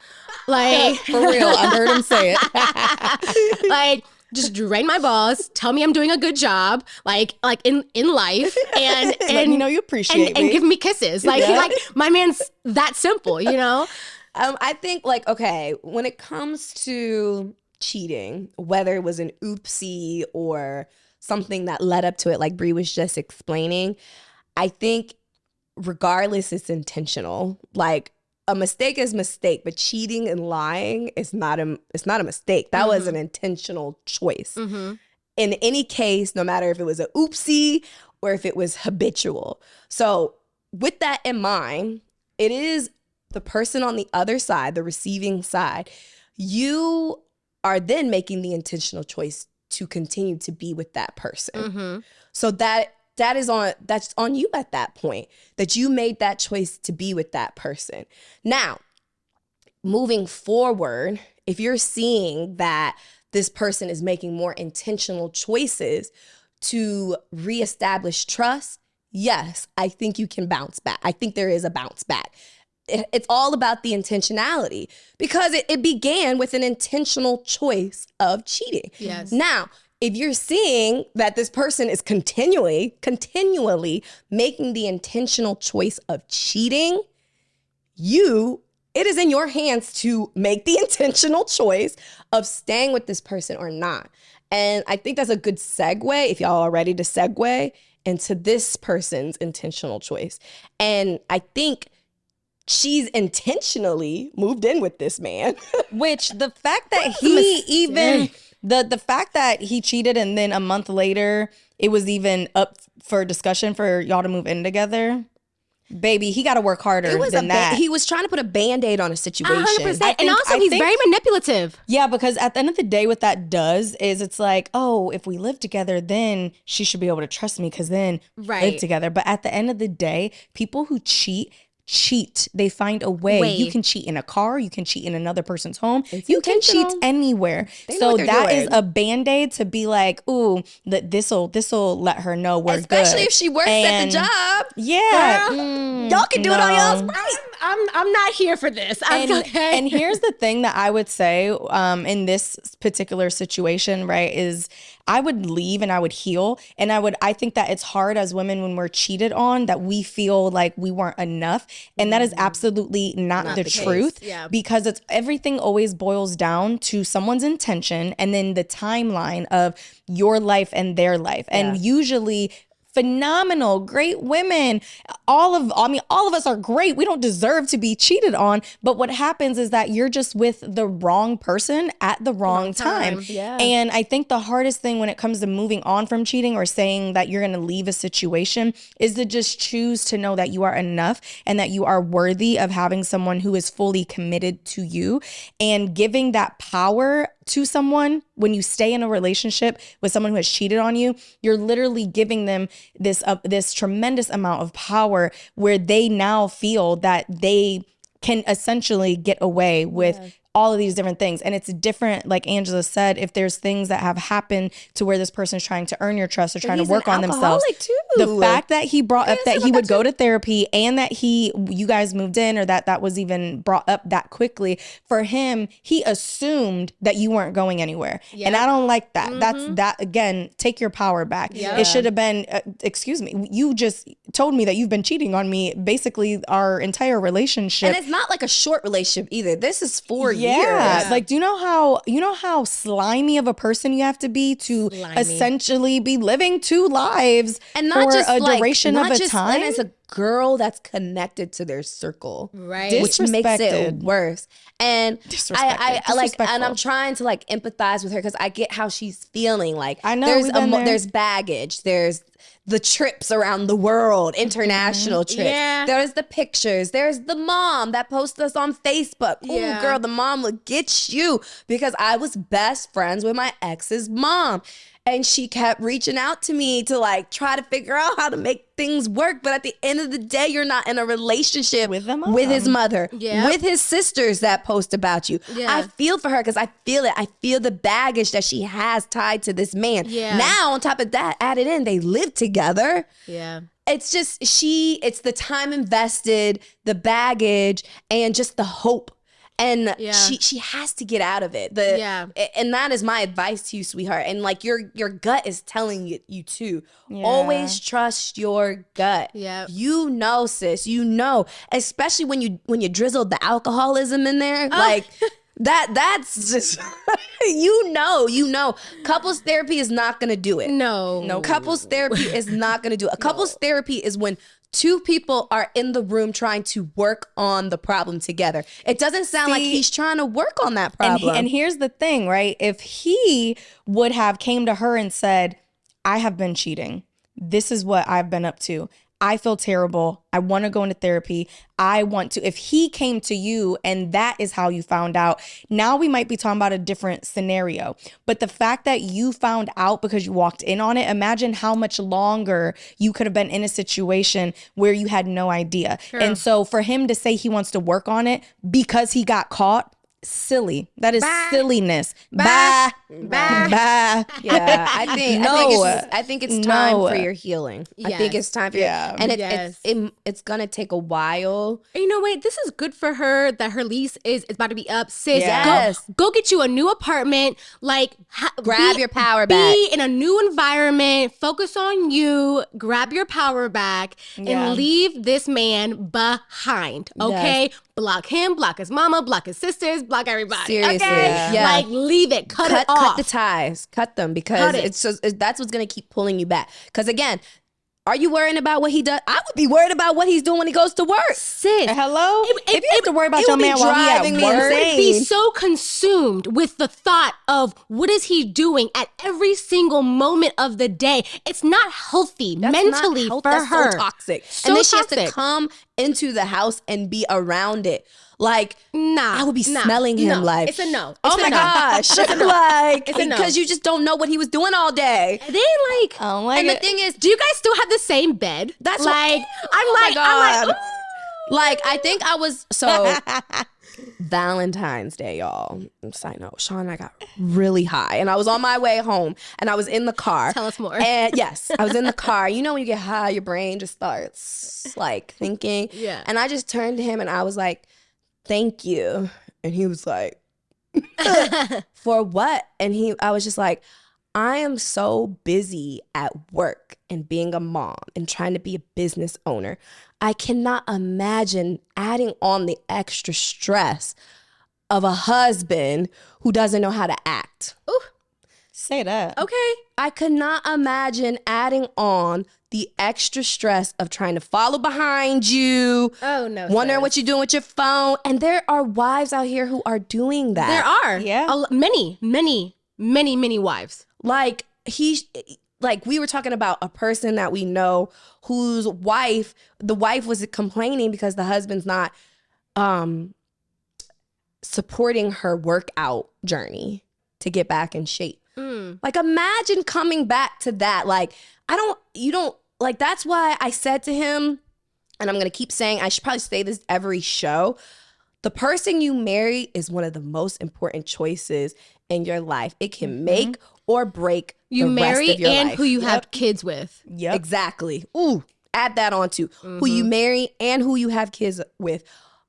Speaker 4: like
Speaker 1: For real, I heard him say it.
Speaker 4: like. Just drain my balls. Tell me I'm doing a good job, like in life, and
Speaker 1: Let me know you appreciate me.
Speaker 4: and give me kisses. Like my man's that simple, you know.
Speaker 2: I think like, okay, when it comes to cheating, whether it was an oopsie or something that led up to it, like Bree was just explaining, I think regardless, it's intentional. Like a mistake is mistake, but cheating and lying is not a mistake. That was an intentional choice. In any case, no matter if it was an oopsie or if it was habitual. So with that in mind, it is the person on the other side, the receiving side. You are then making the intentional choice to continue to be with that person. So that's on you at that point, that you made that choice to be with that person. Now, moving forward, if you're seeing that this person is making more intentional choices to reestablish trust, yes, I think you can bounce back. I think there is a bounce back. It's all about the intentionality because it began with an intentional choice of cheating.
Speaker 4: Yes.
Speaker 2: Now, if you're seeing that this person is continually making the intentional choice of cheating, it is in your hands to make the intentional choice of staying with this person or not. And I think that's a good segue, if y'all are ready to segue into this person's intentional choice. And I think she's intentionally moved in with this man.
Speaker 1: Which the fact that he even, the fact that he cheated and then a month later, it was even up for discussion for y'all to move in together. Baby, he got to work harder than that.
Speaker 2: He was trying to put a Band-Aid on a situation.
Speaker 4: 100%. And also, he's very manipulative.
Speaker 1: Yeah, because at the end of the day, what that does is it's like, oh, if we live together, then she should be able to trust me because then we live together. But at the end of the day, people who cheat. They find a way. You can cheat in a car. You can cheat in another person's home. You can cheat anywhere. So that is a Band-Aid to be like, ooh, this'll let her know we're
Speaker 2: especially
Speaker 1: good.
Speaker 2: If she works at the job.
Speaker 1: Yeah.
Speaker 2: Y'all can do it on y'all's right.
Speaker 4: I'm not here for this. Okay.
Speaker 1: And here's the thing that I would say in this particular situation, right, is I would leave and I would heal. And I think that it's hard as women when we're cheated on that we feel like we weren't enough. And that is absolutely not the truth.
Speaker 4: Yeah.
Speaker 1: Because everything always boils down to someone's intention and then the timeline of your life and their life. And usually phenomenal, great women. All of us are great. We don't deserve to be cheated on. But what happens is that you're just with the wrong person at the wrong time.
Speaker 2: Yeah.
Speaker 1: And I think the hardest thing when it comes to moving on from cheating or saying that you're going to leave a situation is to just choose to know that you are enough and that you are worthy of having someone who is fully committed to you, and giving that power to someone. When you stay in a relationship with someone who has cheated on you, you're literally giving them this tremendous amount of power where they now feel that they can essentially get away with all of these different things. And it's different, like Angela said, if there's things that have happened to where this person's trying to earn your trust or trying to work on themselves.
Speaker 2: Too.
Speaker 1: The fact that he brought up that he would go to therapy and that you guys moved in, or that was even brought up that quickly, for him, he assumed that you weren't going anywhere. Yeah. And I don't like that. Mm-hmm. That again, take your power back. Yeah. It should have been, excuse me, you just told me that you've been cheating on me basically our entire relationship.
Speaker 2: And it's not like a short relationship either. This is 4 years.
Speaker 1: Yeah. Like, do you know how slimy of a person you have to be to essentially be living two lives
Speaker 2: and not
Speaker 1: for
Speaker 2: just
Speaker 1: a
Speaker 2: like,
Speaker 1: duration of a time?
Speaker 2: And as a girl that's connected to their circle,
Speaker 4: right?
Speaker 2: Which makes it worse. And I like, and I'm trying to like empathize with her because I get how she's feeling. Like,
Speaker 1: I know
Speaker 2: there's baggage, there's the trips around the world, international trips. Yeah. There's the pictures. There's the mom that posts us on Facebook. Oh, girl, the mom would get you, because I was best friends with my ex's mom. And she kept reaching out to me to like try to figure out how to make things work. But at the end of the day, you're not in a relationship with his mother, with his sisters that post about you. Yeah. I feel for her because I feel it. I feel the baggage that she has tied to this man. Yeah. Now, on top of that, added in, they live together. Yeah. It's just it's the time invested, the baggage, and just the hope. And she has to get out of it. And that is my advice to you, sweetheart. And like your gut is telling you too. Yeah. Always trust your gut. Yeah. You know, sis. You know, especially when you drizzled the alcoholism in there, like that's just you know. Couples therapy is not gonna do it. No. Couples therapy is not gonna do it. Couples therapy is when two people are in the room trying to work on the problem together. It doesn't sound like he's trying to work on that problem.
Speaker 1: And here's the thing, right? If he would have came to her and said, I have been cheating. This is what I've been up to. I feel terrible. I want to go into therapy. If he came to you and that is how you found out, now we might be talking about a different scenario. But the fact that you found out because you walked in on it, imagine how much longer you could have been in a situation where you had no idea. True. And so for him to say he wants to work on it because he got caught, silly. That is silliness. Bye.
Speaker 4: Bye.
Speaker 1: Bye.
Speaker 2: Yeah, I think it's time
Speaker 1: No.
Speaker 2: for your healing. I think
Speaker 4: Yes.
Speaker 2: it's time for your,
Speaker 1: Yeah.
Speaker 2: and
Speaker 4: Yes.
Speaker 2: it's gonna take a while.
Speaker 4: And you know what? This is good for her that her lease is about to be up. Sis,
Speaker 2: Yes.
Speaker 4: go get you a new apartment. Like,
Speaker 2: Grab your power
Speaker 4: be
Speaker 2: back.
Speaker 4: in a new environment. Focus on you. Grab your power back
Speaker 1: Yeah.
Speaker 4: and leave this man behind. Okay, block him, block his mama, block his sisters, block everybody.
Speaker 2: Seriously.
Speaker 4: Okay,
Speaker 2: Yeah.
Speaker 4: like leave it, cut it off.
Speaker 2: Cut the ties, cut them, because
Speaker 4: Cut it.
Speaker 2: it's just that's what's gonna keep pulling you back. Because again, are you worrying about what he does? I would be worried about what he's doing when he goes to work.
Speaker 4: Sis,
Speaker 1: Hello? If you have to worry about
Speaker 2: it
Speaker 1: your
Speaker 2: would be
Speaker 1: man while he
Speaker 2: driving
Speaker 1: at
Speaker 2: me
Speaker 1: work,
Speaker 2: insane.
Speaker 4: be so consumed with the thought of what is he doing at every single moment of the day. It's not healthy
Speaker 2: That's
Speaker 4: mentally
Speaker 2: not healthy.
Speaker 4: for
Speaker 2: That's
Speaker 4: her.
Speaker 2: so toxic.
Speaker 4: So
Speaker 2: and then she has
Speaker 4: toxic.
Speaker 2: to come into the house and be around it. Like,
Speaker 4: Nah,
Speaker 2: I would be
Speaker 4: nah,
Speaker 2: smelling him
Speaker 4: no.
Speaker 2: like,
Speaker 4: It's a no. It's
Speaker 2: oh
Speaker 4: a
Speaker 2: my
Speaker 4: no.
Speaker 2: gosh.
Speaker 4: It's a no.
Speaker 2: Like,
Speaker 4: It's a no.
Speaker 2: because you just don't know what he was doing all day.
Speaker 4: And then like,
Speaker 1: I don't like
Speaker 2: And
Speaker 1: it.
Speaker 2: the thing is,
Speaker 4: do you guys still have the same bed?
Speaker 2: That's
Speaker 4: like,
Speaker 2: what,
Speaker 4: I'm
Speaker 2: oh
Speaker 4: like,
Speaker 2: my
Speaker 4: I'm
Speaker 2: God.
Speaker 4: like,
Speaker 2: Like, I think I was, so Valentine's Day, y'all. Side note, Sean and I got really high, and I was on my way home, and I was in the car.
Speaker 4: Tell us more.
Speaker 2: And yes, I was in the car. You know, when you get high, your brain just starts like thinking.
Speaker 4: Yeah.
Speaker 2: And I just turned to him and I was like, thank you. And he was like, for what? And I was just like, I am so busy at work and being a mom and trying to be a business owner. I cannot imagine adding on the extra stress of a husband who doesn't know how to act.
Speaker 1: Say that.
Speaker 4: okay.
Speaker 2: I could not imagine adding on the extra stress of trying to follow behind you,
Speaker 4: Oh no.
Speaker 2: wondering
Speaker 4: sis.
Speaker 2: what you're doing with your phone. And there are wives out here who are doing that.
Speaker 4: There are.
Speaker 1: Yeah.
Speaker 4: Many wives.
Speaker 2: Like we were talking about a person that we know whose the wife was complaining because the husband's not supporting her workout journey to get back in shape. Like, imagine coming back to that. Like, that's why I said to him, and I'm going to keep saying, I should probably say this every show. The person you marry is one of the most important choices in your life. It can make or break
Speaker 4: You
Speaker 2: the
Speaker 4: marry
Speaker 2: rest of your
Speaker 4: and
Speaker 2: life.
Speaker 4: who you have kids with.
Speaker 1: Yep.
Speaker 2: Exactly. Ooh, add that on too. Who you marry and who you have kids with.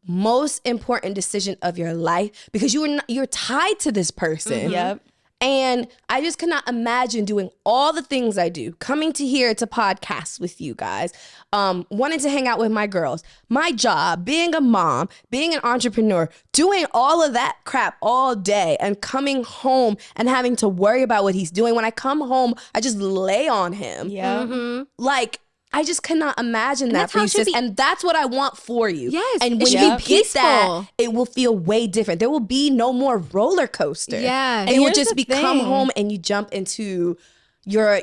Speaker 2: Most important decision of your life, because you're tied to this person.
Speaker 1: Yep.
Speaker 2: And I just cannot imagine doing all the things I do, coming to here to podcast with you guys, wanting to hang out with my girls, my job, being a mom, being an entrepreneur, doing all of that crap all day and coming home and having to worry about what he's doing. When I come home, I just lay on him.
Speaker 1: Yeah.
Speaker 2: Like, I just cannot imagine that
Speaker 4: that's
Speaker 2: for
Speaker 4: how
Speaker 2: you,
Speaker 4: it should
Speaker 2: sis.
Speaker 4: be.
Speaker 2: And that's what I want for you.
Speaker 4: Yes,
Speaker 2: And
Speaker 4: it
Speaker 2: when
Speaker 4: should
Speaker 2: you
Speaker 4: be
Speaker 2: get
Speaker 4: peaceful.
Speaker 2: that, it will feel way different. There will be no more roller coaster.
Speaker 4: Yes.
Speaker 2: And you will
Speaker 1: here's
Speaker 2: just
Speaker 1: the
Speaker 2: be come
Speaker 1: thing.
Speaker 2: home and you jump into your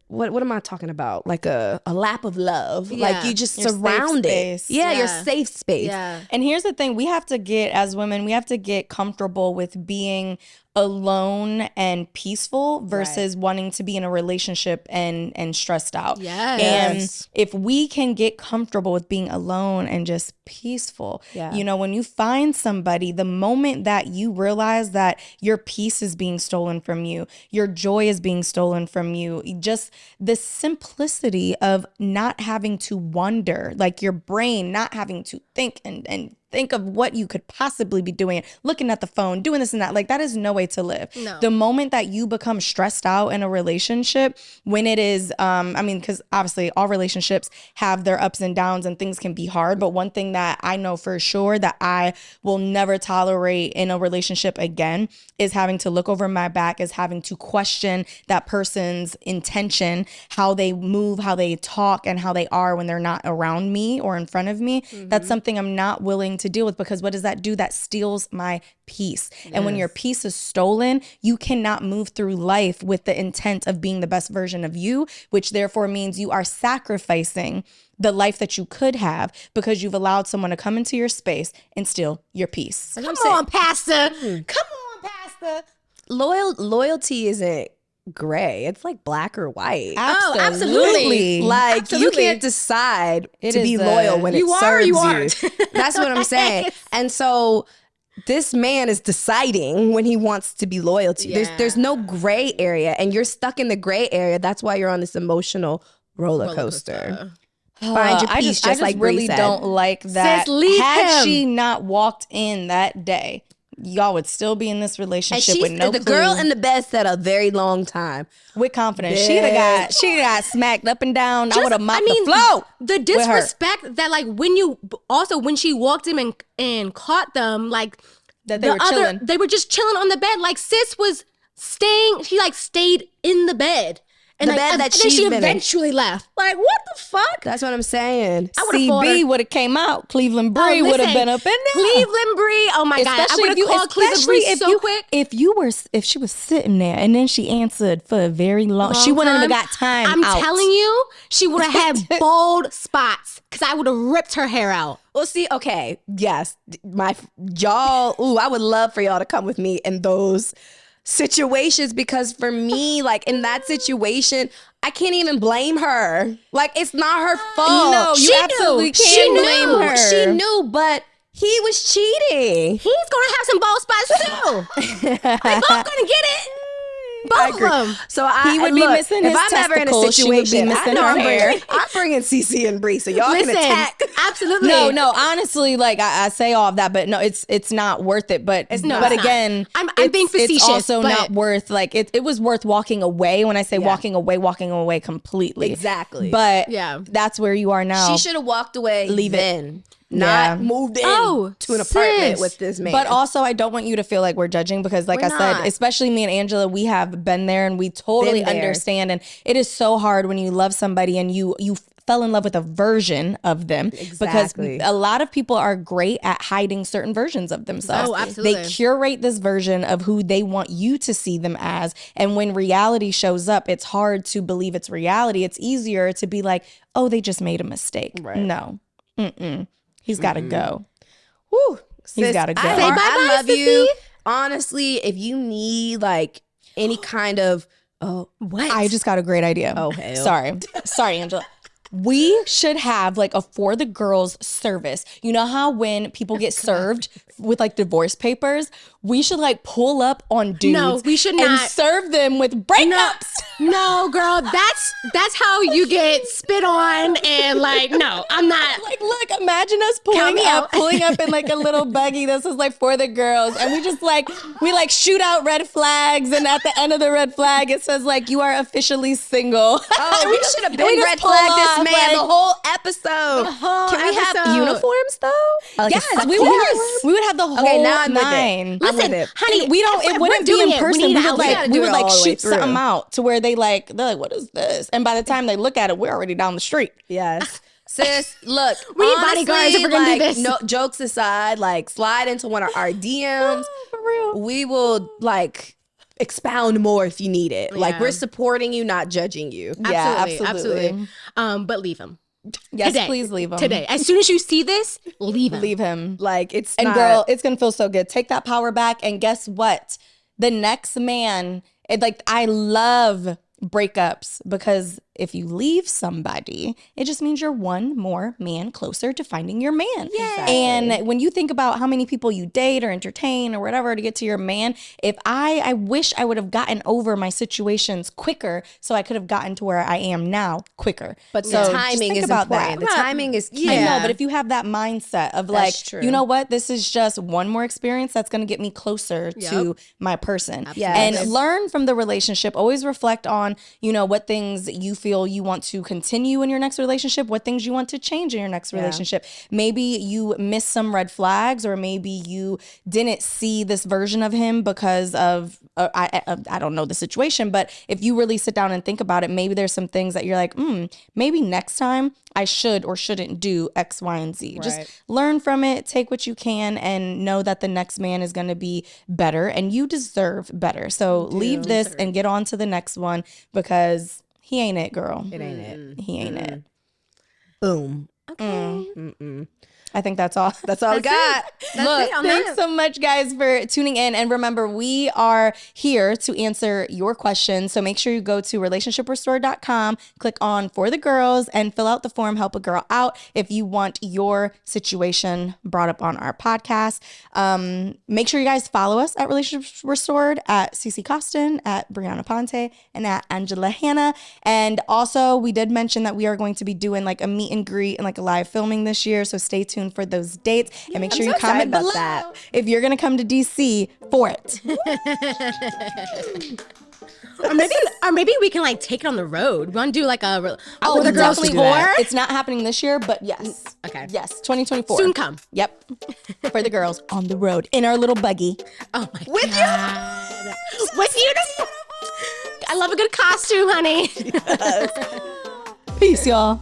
Speaker 2: what am I talking about? Like a lap of love.
Speaker 4: Yeah.
Speaker 2: Like you just
Speaker 1: Your safe
Speaker 2: surround it.
Speaker 1: space.
Speaker 2: Yeah, your
Speaker 4: Yeah.
Speaker 2: safe space.
Speaker 4: Yeah.
Speaker 1: And here's the thing, we have to get, as women, we have to get comfortable with being alone and peaceful versus wanting to be in a relationship and stressed out.
Speaker 4: Yes.
Speaker 1: And if we can get comfortable with being alone and just peaceful,
Speaker 2: Yeah.
Speaker 1: you know, when you find somebody, the moment that you realize that your peace is being stolen from you, your joy is being stolen from you, just the simplicity of not having to wonder, like your brain not having to think and think of what you could possibly be doing, looking at the phone, doing this and that. Like, that is no way to live.
Speaker 4: No.
Speaker 1: The moment that you become stressed out in a relationship, when it is, because obviously all relationships have their ups and downs and things can be hard. But one thing that I know for sure that I will never tolerate in a relationship again is having to look over my back, is having to question that person's intention, how they move, how they talk, and how they are when they're not around me or in front of me. That's something I'm not willing to deal with, because what does that do? That steals my peace. And when your peace is stolen, you cannot move through life with the intent of being the best version of you, which therefore means you are sacrificing the life that you could have because you've allowed someone to come into your space and steal your peace.
Speaker 4: Come on, Pastor. Come on, Pastor.
Speaker 2: Loyalty isn't gray. It's like black or white.
Speaker 4: Oh, absolutely.
Speaker 2: Like,
Speaker 4: Absolutely.
Speaker 2: you can't decide
Speaker 1: It
Speaker 2: to be
Speaker 1: is
Speaker 2: loyal when it
Speaker 4: you are or
Speaker 2: serves
Speaker 4: you
Speaker 2: you.
Speaker 4: aren't.
Speaker 2: That's what I'm saying. And so this man is deciding when he wants to be loyal to you.
Speaker 4: Yeah.
Speaker 2: There's no gray area, and you're stuck in the gray area. That's why you're on this emotional roller coaster. Find your peace,
Speaker 1: I
Speaker 2: just like Bree
Speaker 1: really
Speaker 2: said.
Speaker 1: don't like that.
Speaker 4: Sis, leave
Speaker 1: Had
Speaker 4: him.
Speaker 1: she not walked in that day, y'all would still be in this
Speaker 2: And
Speaker 1: relationship with no
Speaker 2: the
Speaker 1: clue.
Speaker 2: girl in the bed said a very long time.
Speaker 1: With confidence. She'd have got smacked up and down. I would have mopped the floor.
Speaker 4: The
Speaker 1: with her.
Speaker 4: disrespect that, like, when she walked in and caught them, like,
Speaker 1: That they were chilling.
Speaker 4: They were just chilling on the bed. Like, sis was staying, she, like, stayed in the bed. And
Speaker 2: The bed that
Speaker 4: and then
Speaker 2: she's
Speaker 4: she
Speaker 2: been in.
Speaker 4: eventually left. Like, what the fuck?
Speaker 2: That's what I'm saying.
Speaker 4: I would've fought her.
Speaker 1: CB would have came out. Cleveland Bree would have
Speaker 4: listen,
Speaker 1: been up in there.
Speaker 4: Cleveland Bree. Oh my God. I would have called Cleveland Bree so quick.
Speaker 1: If she was sitting there and then she answered for a very long, she wouldn't have got time
Speaker 4: I'm
Speaker 1: out.
Speaker 4: telling you, she would have had bald spots because I would have ripped her hair out.
Speaker 2: Well, see, okay, yes, y'all. Ooh, I would love for y'all to come with me in those situations, because for me, like, in that situation, I can't even blame her. Like, it's not her fault.
Speaker 1: No, you
Speaker 2: She
Speaker 1: absolutely
Speaker 2: knew.
Speaker 1: can't
Speaker 2: She
Speaker 1: blame
Speaker 2: knew.
Speaker 1: her.
Speaker 2: She knew, but he was cheating.
Speaker 4: He's gonna have some bald spots too. They both gonna get it. Both of them.
Speaker 2: So
Speaker 1: He would be missing
Speaker 2: if
Speaker 1: his
Speaker 2: I'm ever in a
Speaker 1: testicles, she would be
Speaker 2: situation, I
Speaker 1: missing
Speaker 2: know
Speaker 1: her
Speaker 2: I'm
Speaker 1: hair.
Speaker 2: bringing Cece and Bree, so y'all
Speaker 4: Listen,
Speaker 2: can attack.
Speaker 4: absolutely.
Speaker 1: No, honestly, like I say all of that, but no, it's not worth it. But
Speaker 2: not.
Speaker 1: but
Speaker 2: It's not.
Speaker 1: again,
Speaker 4: I'm
Speaker 1: it's-
Speaker 4: being facetious,
Speaker 1: It's also
Speaker 4: but-
Speaker 1: not worth, like, it was worth walking away. When I say walking away completely.
Speaker 2: Exactly.
Speaker 1: But
Speaker 4: Yeah.
Speaker 1: that's where you are now.
Speaker 2: She should have walked away.
Speaker 1: Leave it.
Speaker 2: then, not
Speaker 1: Yeah.
Speaker 2: moved in
Speaker 4: Oh,
Speaker 2: to an apartment
Speaker 4: sis.
Speaker 2: with this man.
Speaker 1: But also, I don't want you to feel like we're judging, because, like
Speaker 2: We're
Speaker 1: I said,
Speaker 2: not.
Speaker 1: especially me and Angela, we have been there and we totally
Speaker 2: Been there.
Speaker 1: understand. And it is so hard when you love somebody and you fell in love with a version of them,
Speaker 2: Exactly.
Speaker 1: because a lot of people are great at hiding certain versions of themselves.
Speaker 4: Oh, absolutely.
Speaker 1: They curate this version of who they want you to see them as. And when reality shows up, it's hard to believe it's reality. It's easier to be like, oh, they just made a mistake.
Speaker 2: Right.
Speaker 1: No. Mm-mm. He's got to go.
Speaker 2: Whew,
Speaker 1: He's
Speaker 2: sis,
Speaker 1: gotta go.
Speaker 2: I,
Speaker 1: Say
Speaker 2: I
Speaker 4: bye-bye,
Speaker 2: love
Speaker 4: Cece.
Speaker 2: you. Honestly, if you need like any kind of
Speaker 4: What?
Speaker 1: I just got a great idea.
Speaker 2: Oh, hell.
Speaker 1: Sorry, Angela. We should have like a for the girls service. You know how when people get served with like divorce papers, we should like pull up on dudes.
Speaker 4: No, we should
Speaker 1: and
Speaker 4: not.
Speaker 1: serve them with breakups.
Speaker 4: No, girl, that's how you get spit on and like, no, I'm not.
Speaker 1: Like, look, imagine us
Speaker 4: Count me out.
Speaker 1: pulling up in like a little buggy. This is like for the girls, and we just like shoot out red flags, and at the end of the red flag, it says like you are officially single.
Speaker 2: Oh, we should have
Speaker 1: We
Speaker 2: been
Speaker 1: just
Speaker 2: red
Speaker 1: pull
Speaker 2: flagged this
Speaker 1: off,
Speaker 2: man
Speaker 1: like-
Speaker 2: the whole episode. Can we have
Speaker 4: episode.
Speaker 2: uniforms though? Like a
Speaker 1: Yes,
Speaker 2: sexy
Speaker 1: we would
Speaker 2: uniform?
Speaker 1: have the whole
Speaker 2: Okay, now I'm with it.
Speaker 1: nine.
Speaker 2: I'm
Speaker 4: Listen,
Speaker 2: with it.
Speaker 4: honey,
Speaker 1: And we don't.
Speaker 4: if
Speaker 1: It
Speaker 4: we're
Speaker 1: wouldn't be
Speaker 4: doing
Speaker 1: in
Speaker 4: it, we
Speaker 1: person.
Speaker 4: need
Speaker 1: We
Speaker 4: to
Speaker 1: would
Speaker 4: gotta
Speaker 1: like
Speaker 2: do it all the way
Speaker 1: shoot
Speaker 2: through.
Speaker 1: something out to where they're like, what is this? And by the time they look at it, we're already down the street.
Speaker 2: Yes. Sis, look,
Speaker 4: We need
Speaker 2: honestly,
Speaker 4: bodyguards if we're gonna do
Speaker 2: like,
Speaker 4: this.
Speaker 2: No, jokes aside, like slide into one of our DMs.
Speaker 1: For real.
Speaker 2: We will like expound more if you need it. Like
Speaker 4: Yeah.
Speaker 2: we're supporting you, not judging you.
Speaker 1: Yeah,
Speaker 4: Absolutely. But leave him.
Speaker 1: Yes,
Speaker 4: Today.
Speaker 1: please leave him
Speaker 4: Today. As soon as you see this, leave him.
Speaker 1: Leave him.
Speaker 2: Like it's
Speaker 1: And
Speaker 2: not,
Speaker 1: girl, it's gonna feel so good. Take that power back, and guess what? The next man, I love breakups, because if you leave somebody, it just means you're one more man closer to finding your man.
Speaker 2: Exactly.
Speaker 1: And when you think about how many people you date or entertain or whatever to get to your man, if I wish I would have gotten over my situations quicker, so I could have gotten to where I am now quicker.
Speaker 2: but
Speaker 1: So
Speaker 2: the
Speaker 1: just
Speaker 2: timing
Speaker 1: think
Speaker 2: is
Speaker 1: about
Speaker 2: important.
Speaker 1: that.
Speaker 2: The timing is key.
Speaker 1: I know,
Speaker 4: Yeah.
Speaker 1: but if you have that mindset of like,
Speaker 2: That's true.
Speaker 1: you know what, this is just one more experience that's going to get me closer to my person.
Speaker 2: Yes.
Speaker 1: And learn from the relationship. Always reflect on, what things you feel you want to continue in your next relationship, what things you want to change in your next relationship. Maybe you missed some red flags, or maybe you didn't see this version of him because of, I don't know the situation, but if you really sit down and think about it, maybe there's some things that you're like, maybe next time I should or shouldn't do X, Y, and Z.
Speaker 2: Right.
Speaker 1: Just learn from it, take what you can, and know that the next man is going to be better, and you deserve better. So leave this and get on to the next one, because he ain't it, girl.
Speaker 2: It ain't it.
Speaker 1: He ain't it.
Speaker 2: Boom.
Speaker 4: Okay.
Speaker 1: I think that's all.
Speaker 2: That's all we got.
Speaker 4: That's it on
Speaker 1: Thanks
Speaker 4: that.
Speaker 1: so much, guys, for tuning in. And remember, we are here to answer your questions. So make sure you go to relationshiprestore.com, click on For the Girls, and fill out the form, help a girl out if you want your situation brought up on our podcast. Make sure you guys follow us at Relationships Restored, at Cece Costin, at Brianna Ponte, and at Angela Hanna. And also, we did mention that we are going to be doing like a meet and greet and like a live filming this year. So stay tuned for those dates, and make sure you
Speaker 2: so excited
Speaker 1: comment
Speaker 2: about
Speaker 1: below
Speaker 2: that.
Speaker 1: if you're gonna come to DC for it.
Speaker 4: Or maybe we can like take it on the road. We want to do like a For the
Speaker 1: we
Speaker 4: Girls
Speaker 1: definitely
Speaker 4: tour.
Speaker 1: will. It's not happening this year, but yes.
Speaker 4: Okay.
Speaker 1: Yes, 2024.
Speaker 4: Soon come.
Speaker 1: Yep. For the girls on the road in our little buggy.
Speaker 4: Oh my God. With you. I love a good costume, honey.
Speaker 1: Peace, y'all.